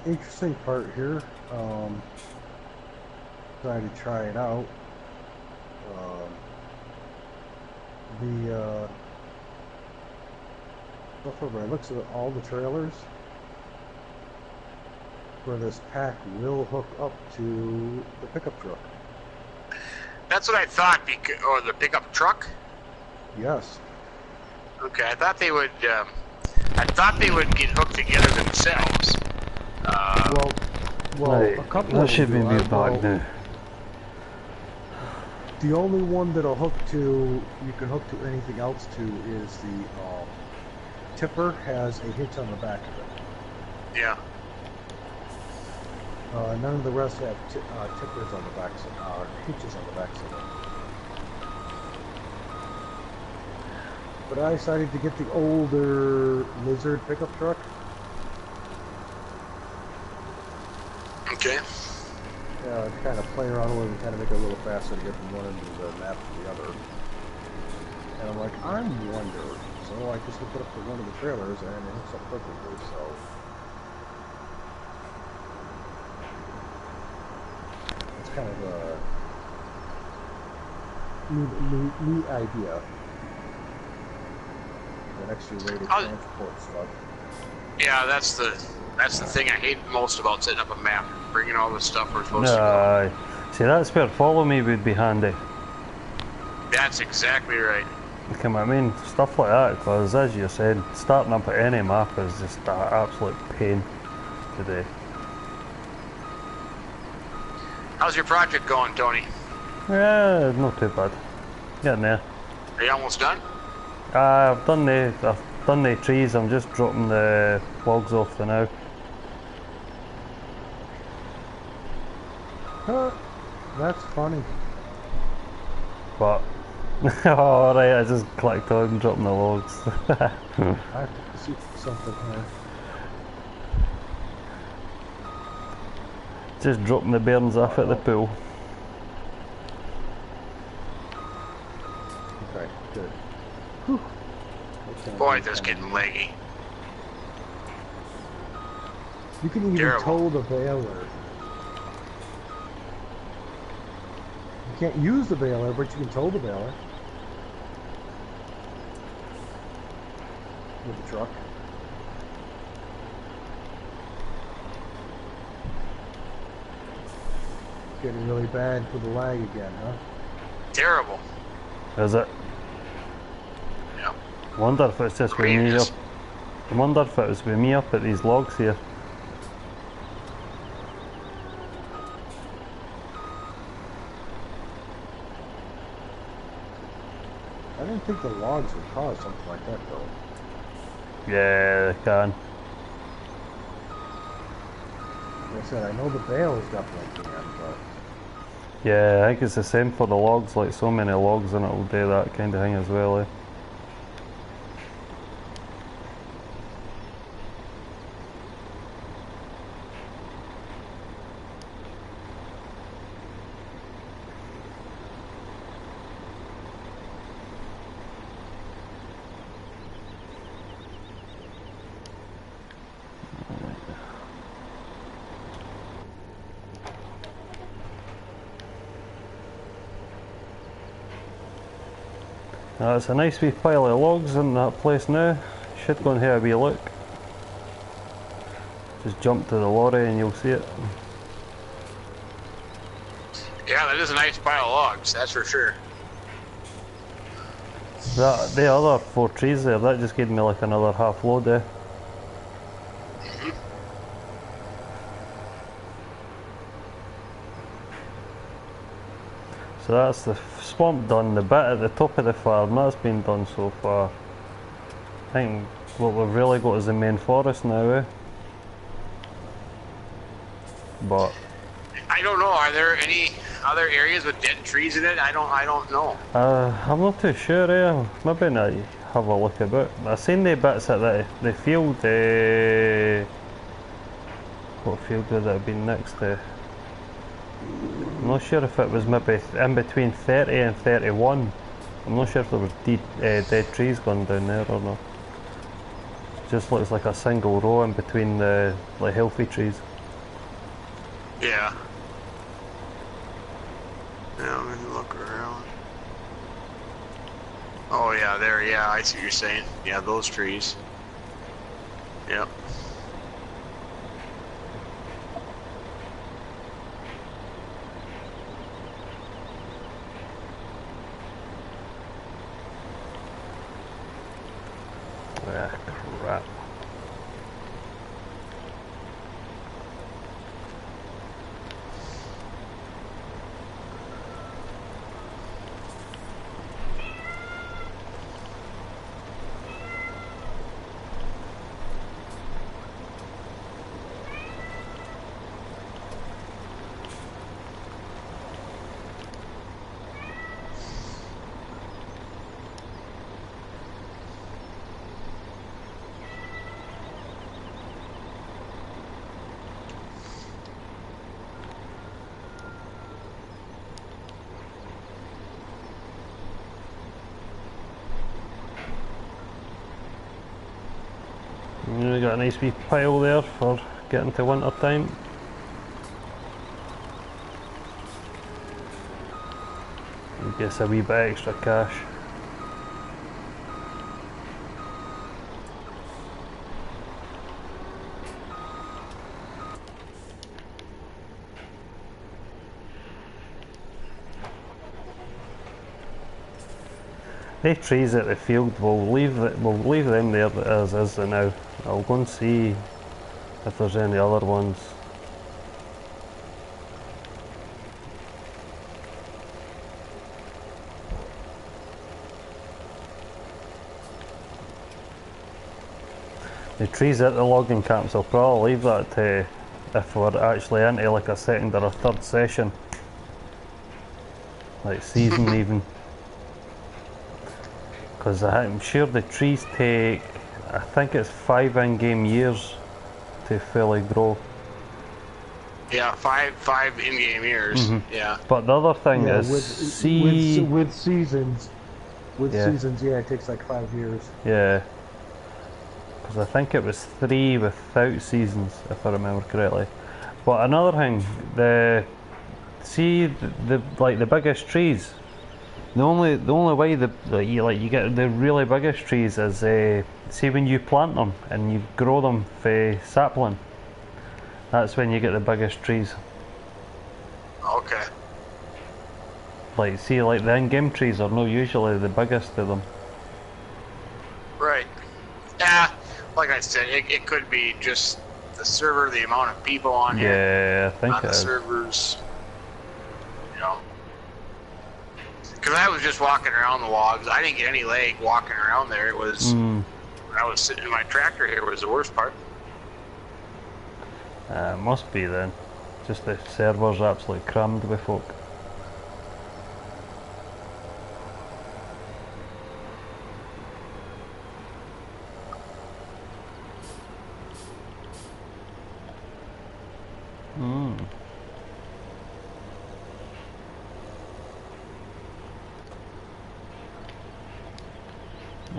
[SPEAKER 5] interesting part here. Decided to try it out. So by looks at all the trailers where this pack will hook up to the pickup truck.
[SPEAKER 2] That's what I thought. Or the pickup truck.
[SPEAKER 5] Yes.
[SPEAKER 2] Okay, I thought they would. I thought they would get hooked together themselves.
[SPEAKER 5] Well,
[SPEAKER 1] right,
[SPEAKER 5] a couple
[SPEAKER 1] that
[SPEAKER 5] of
[SPEAKER 1] should be
[SPEAKER 5] them
[SPEAKER 1] me
[SPEAKER 5] do.
[SPEAKER 1] back now.
[SPEAKER 5] The only one that'll hook to, you can hook to anything else to, is the tipper has a hitch on the back of it.
[SPEAKER 2] Yeah.
[SPEAKER 5] None of the rest have tippers on the back side, hitches on the back side. But I decided to get the older Lizard pickup truck.
[SPEAKER 2] Okay.
[SPEAKER 5] To kind of play around with and kind of make it a little faster to get from one end of the map to the other. And I'm like, I wonder. So I just hooked it up to one of the trailers and it hooks up perfectly, so. It's kind of a neat idea. An extra way to transport stuff.
[SPEAKER 2] Yeah, that's the thing I hate most about setting up a map. Bringing all the stuff we're supposed to go.
[SPEAKER 1] See, that's where follow me would be handy.
[SPEAKER 2] That's exactly right.
[SPEAKER 1] I mean, stuff like that, because as you said, starting up at any map is just an absolute pain today.
[SPEAKER 2] How's your project going, Tony?
[SPEAKER 1] Yeah, not too bad. Getting there.
[SPEAKER 2] Are you almost done?
[SPEAKER 1] I've done the trees. I'm just dropping the logs off for now.
[SPEAKER 5] That's funny.
[SPEAKER 1] But alright, I just clicked on dropping the logs.
[SPEAKER 5] I have to see something here.
[SPEAKER 1] Just dropping the bairns off at the pool.
[SPEAKER 5] Okay, good.
[SPEAKER 2] Boy, this is getting leggy.
[SPEAKER 5] You can even
[SPEAKER 2] Terrible.
[SPEAKER 5] tow the baler. You can't use the baler, but you can tow the baler. With the truck. Getting really bad for the lag again, huh?
[SPEAKER 2] Terrible.
[SPEAKER 1] Is it?
[SPEAKER 2] Yeah.
[SPEAKER 1] Wonder if it's just with me up. I wonder if it was with me up at these logs here.
[SPEAKER 5] I didn't think the logs would cause something like that, though.
[SPEAKER 1] Yeah, they can.
[SPEAKER 5] Like I said, I know the bales definitely can, but...
[SPEAKER 1] Yeah, I think it's the same for the logs, like so many logs and it'll do that kind of thing as well, eh? It's a nice wee pile of logs in that place now. Should go and have a wee look. Just jump to the lorry and you'll see it.
[SPEAKER 2] Yeah, that is a nice pile of logs, that's for sure.
[SPEAKER 1] That the other 4 trees there, that just gave me like another half load there. So that's the swamp done, the bit at the top of the farm, that's been done so far. I think what we've really got is the main forest now, eh? But
[SPEAKER 2] I don't know, are there any other areas with dead trees in it? I don't know.
[SPEAKER 1] I'm not too sure, eh? Maybe I have a look about. I've seen the bits at the field, what field would it have been next to? I'm not sure if it was maybe in between 30 and 31. I'm not sure if there was dead trees going down there or not. Just looks like a single row in between the like healthy trees.
[SPEAKER 2] Yeah. Now let me look around. Oh yeah, there. Yeah, I see what you're saying. Yeah, those trees. Yep.
[SPEAKER 1] Ah, crap. We got a nice wee pile there for getting to winter time. Gets a wee bit extra cash. The trees at the field, we'll leave them there as is now. I'll go and see if there's any other ones. The trees at the logging camps, I'll probably leave that to if we're actually into like a second or a third session. Like season even. Because I'm sure the trees take, I think it's 5 in-game years to fully grow.
[SPEAKER 2] Yeah, five in-game years. Yeah.
[SPEAKER 1] But the other thing
[SPEAKER 5] Yeah,
[SPEAKER 1] is,
[SPEAKER 5] with seasons, yeah, it takes like 5 years.
[SPEAKER 1] Yeah. Because I think it was 3 without seasons, if I remember correctly. But another thing, the biggest trees. The only way you get the really biggest trees is see when you plant them and you grow them for sapling. That's when you get the biggest trees.
[SPEAKER 2] Okay.
[SPEAKER 1] Like see, like the in-game trees are not usually the biggest of them.
[SPEAKER 2] Right. Yeah. Like I said, it could be just the server, the amount of people on here.
[SPEAKER 1] Yeah, I think
[SPEAKER 2] on
[SPEAKER 1] it
[SPEAKER 2] the
[SPEAKER 1] is.
[SPEAKER 2] servers. You know. Because I was just walking around the logs. I didn't get any leg walking around there. It was when I was sitting in my tractor here was the worst part.
[SPEAKER 1] Must be then. Just the server's absolutely crammed with folk.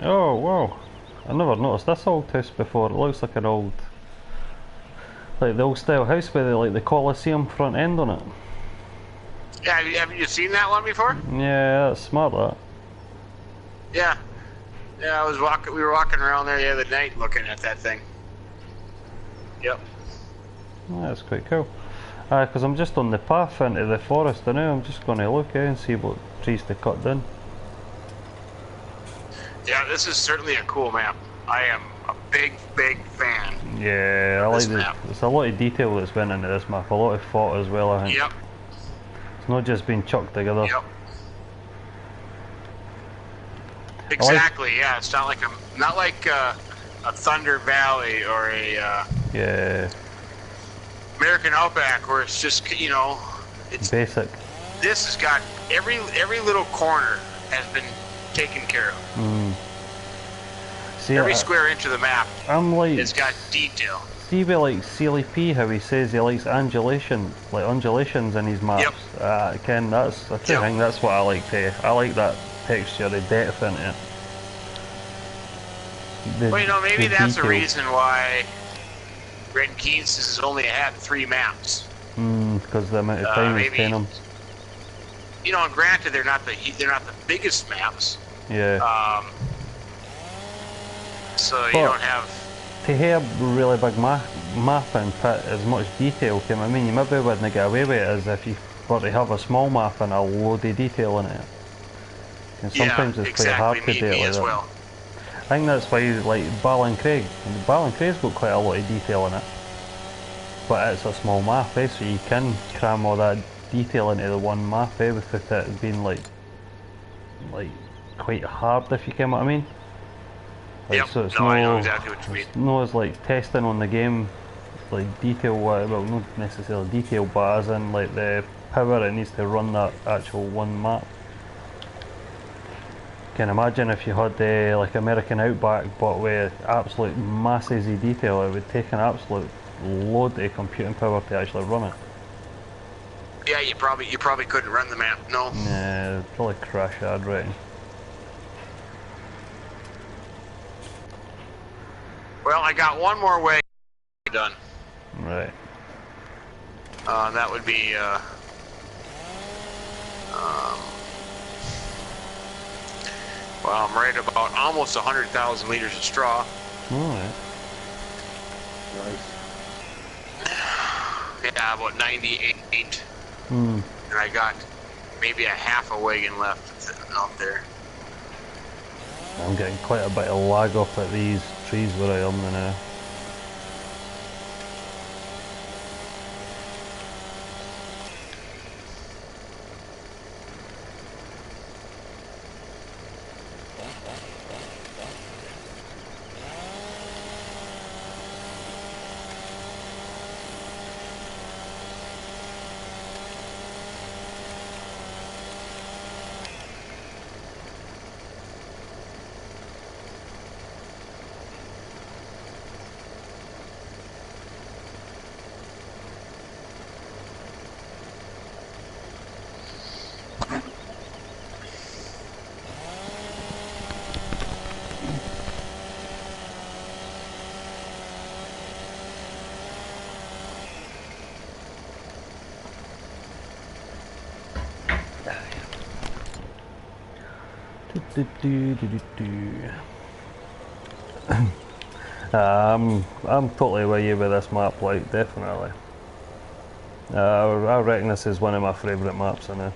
[SPEAKER 1] Oh, wow. I never noticed this old house before. It looks like an old, like the old style house with the Colosseum front end on it.
[SPEAKER 2] Yeah, have you seen that one before?
[SPEAKER 1] Yeah, that's smart, that.
[SPEAKER 2] Yeah. Yeah, we were walking around there the other night looking at that thing. Yep.
[SPEAKER 1] Yeah, that's quite cool. Because I'm just on the path into the forest now. I'm just going to look and see what trees to cut down.
[SPEAKER 2] Yeah, this is certainly a cool map. I am a big fan.
[SPEAKER 1] Yeah, I like
[SPEAKER 2] this
[SPEAKER 1] this.
[SPEAKER 2] map.
[SPEAKER 1] There's a lot of detail that's been into this map. A lot of thought as well, I think.
[SPEAKER 2] Yep.
[SPEAKER 1] It's not just been chucked together.
[SPEAKER 2] Yep. Exactly. Yeah, it's not like a Thunder Valley or a
[SPEAKER 1] Yeah.
[SPEAKER 2] American Outback where it's just it's
[SPEAKER 1] Basic.
[SPEAKER 2] This has got every little corner has been taken care of.
[SPEAKER 1] See,
[SPEAKER 2] Every square inch of the map it's got detail.
[SPEAKER 1] See with like Sealy P how he says he likes undulations in his maps.
[SPEAKER 2] Yep.
[SPEAKER 1] Ken, that's the thing, that's what I like too. I like that texture, the depth in it.
[SPEAKER 2] Well, maybe that's the
[SPEAKER 1] detail.
[SPEAKER 2] reason why Red Keys has only had 3 maps.
[SPEAKER 1] Because the amount of time it's taking them.
[SPEAKER 2] You know, and granted, they're not the biggest maps.
[SPEAKER 1] Yeah.
[SPEAKER 2] So you don't have.
[SPEAKER 1] To have a really big map and put as much detail, I mean, you maybe wouldn't get away with it as if you were to have a small map and a load of detail in it. And sometimes it's quite hard to do it like that. Well. I think that's why, like Ballincraig's got quite a lot of detail in it, but it's a small map, so you can cram all that detail into the one map, without it being like quite hard, if you get what I mean. Like, so it's
[SPEAKER 2] I know exactly what you mean.
[SPEAKER 1] No, it's like testing on the game, like detail, well, not necessarily detail, but as in like the power it needs to run that actual one map. Can imagine if you had like American Outback, but with absolute masses of detail, it would take an absolute load of computing power to actually run it.
[SPEAKER 2] Yeah, you probably couldn't run the map. No.
[SPEAKER 1] Yeah, it'd probably crash hard, right?
[SPEAKER 2] Well, I got one more way done.
[SPEAKER 1] Right.
[SPEAKER 2] That would be well, I'm right about almost 100,000 liters of straw.
[SPEAKER 1] Alright.
[SPEAKER 5] Nice.
[SPEAKER 2] Yeah, about 98. And I got maybe a half a wagon left out there.
[SPEAKER 1] I'm getting quite a bit of lag off at these trees where I am now. I'm totally with you with this map, like, definitely. I reckon this is one of my favourite maps in it.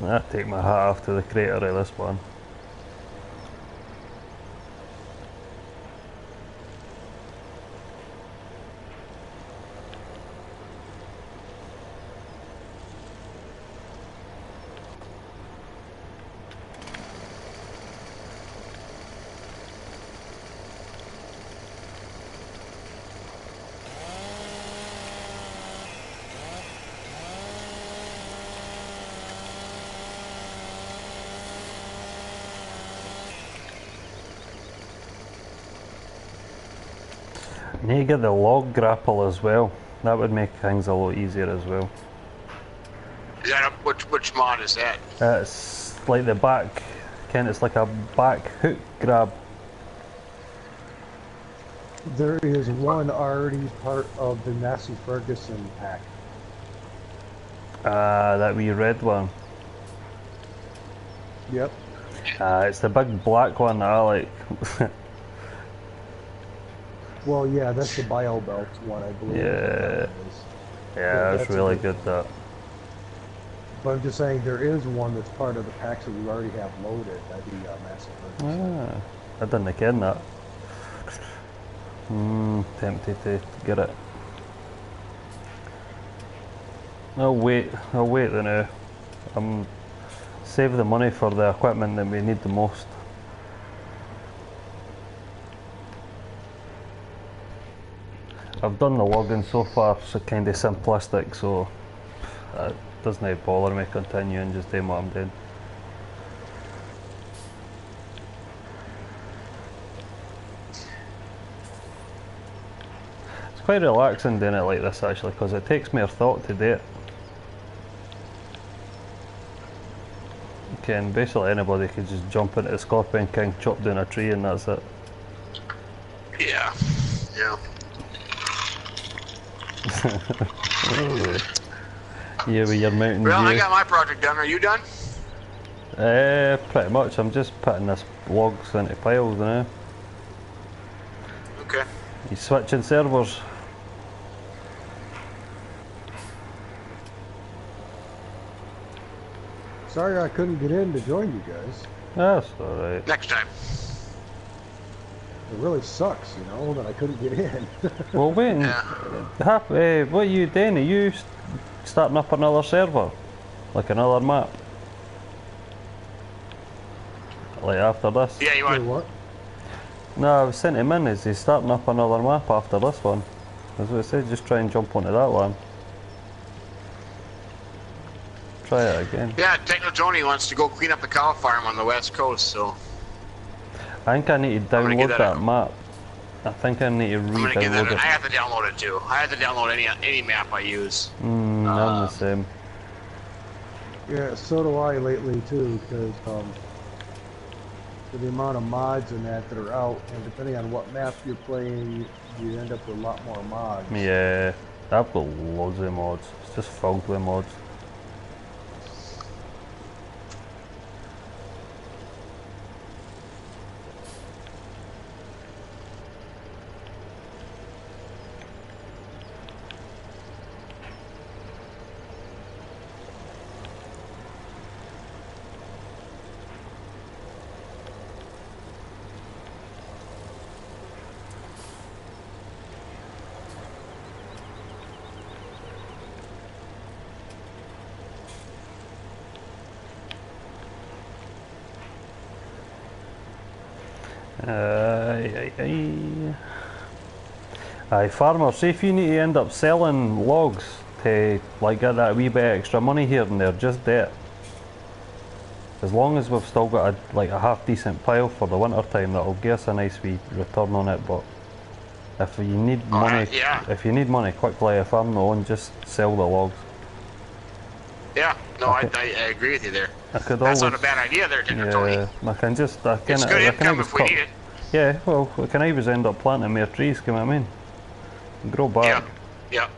[SPEAKER 1] I take my hat off to the creator of this one. And you get the log grapple as well. That would make things a lot easier as well.
[SPEAKER 2] Is that which mod is that?
[SPEAKER 1] It's like the back, Ken, it's like a back hook grab.
[SPEAKER 5] There is one already part of the Massey Ferguson pack.
[SPEAKER 1] That wee red one.
[SPEAKER 5] Yep.
[SPEAKER 1] It's the big black one that I like.
[SPEAKER 5] Well, yeah, that's the Bio Belt one, I believe.
[SPEAKER 1] Yeah, that's really good, that.
[SPEAKER 5] But I'm just saying, there is one that's part of the packs that we already have loaded. That'd be Massey Ferguson.
[SPEAKER 1] I didn't ken that. Tempted to get it. I'll wait then now. Save the money for the equipment that we need the most. I've done the logging so far, so kind of simplistic, so it doesn't bother me continuing just doing what I'm doing. It's quite relaxing doing it like this actually, because it takes more thought to do it. Okay, and basically anybody could just jump into the Scorpion King, chop down a tree, and that's it.
[SPEAKER 2] Yeah.
[SPEAKER 1] Yeah, with your Mountain
[SPEAKER 2] Well, I
[SPEAKER 1] Dew.
[SPEAKER 2] got my project done. Are you done?
[SPEAKER 1] Pretty much. I'm just putting this logs into piles now.
[SPEAKER 2] Okay.
[SPEAKER 1] You switching servers?
[SPEAKER 5] Sorry I couldn't get in to join you guys.
[SPEAKER 1] That's alright.
[SPEAKER 2] Next time.
[SPEAKER 5] It really sucks, you know, that I couldn't get in.
[SPEAKER 1] Well, wait.
[SPEAKER 2] Yeah.
[SPEAKER 1] What are you doing? Are you starting up another server? Like another map? Like after this?
[SPEAKER 2] Yeah, you
[SPEAKER 5] Wait,
[SPEAKER 2] want?
[SPEAKER 5] what?
[SPEAKER 1] No, I was sent him in. Is he starting up another map after this one? That's what I said, just try and jump onto that one. Try it again.
[SPEAKER 2] Yeah, Techno Tony wants to go clean up the cow farm on the west coast, so
[SPEAKER 1] I think I need to
[SPEAKER 2] gonna get
[SPEAKER 1] download
[SPEAKER 2] that
[SPEAKER 1] that map. I think I need to
[SPEAKER 2] I'm gonna get that.
[SPEAKER 1] re-download
[SPEAKER 2] I
[SPEAKER 1] it.
[SPEAKER 2] have to download it too. I have to download any map I use.
[SPEAKER 1] I'm the same.
[SPEAKER 5] Yeah, so do I lately too, because for the amount of mods and that are out, and depending on what map you're playing, you end up with a lot more mods.
[SPEAKER 1] Yeah, I've got loads of mods. It's just filled with mods. Aye, farmer, see if you need to end up selling logs to like get that wee bit extra money here and there, just do it. As long as we've still got a half decent pile for the winter time, that'll give us a nice wee return on it. But if you need money, if you need money quickly, if I'm the one, just sell the logs.
[SPEAKER 2] Yeah, no, I agree with you there.
[SPEAKER 1] I could
[SPEAKER 2] That's
[SPEAKER 1] always,
[SPEAKER 2] not a bad idea there, Techno Tony.
[SPEAKER 1] yeah, I can just,
[SPEAKER 2] It's good income if we need it.
[SPEAKER 1] Yeah, well, we can always end up planting more trees, you know what I mean? Grow back.
[SPEAKER 2] Yeah, yeah.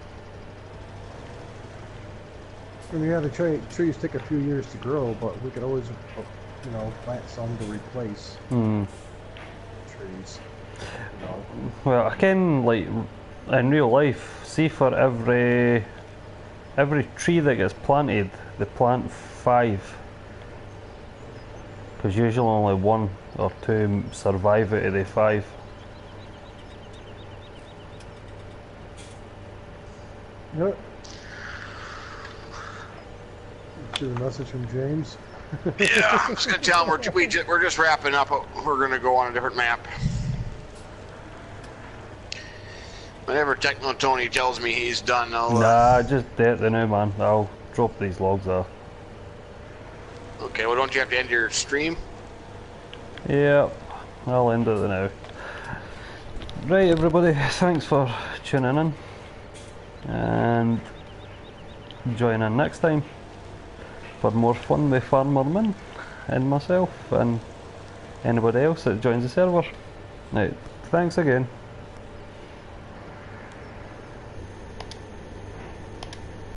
[SPEAKER 5] And yeah, the trees take a few years to grow, but we could always, you know, plant some to replace trees. You know.
[SPEAKER 1] Well, I can, like, in real life, see for every tree that gets planted, they plant 5. Because usually only 1 or 2 survive out of the 5.
[SPEAKER 5] Yep. See the message from James?
[SPEAKER 2] Yeah, I'm just gonna tell him we're just wrapping up. We're gonna go on a different map. Whenever Techno Tony tells me he's done,
[SPEAKER 1] Nah, just do it the new man. I'll drop these logs off.
[SPEAKER 2] Okay, well, don't you have to end your stream?
[SPEAKER 1] Yep, I'll end it now. Right, everybody, thanks for tuning in. And join in next time for more fun with Farmer Minn and myself and anybody else that joins the server. Right, thanks again.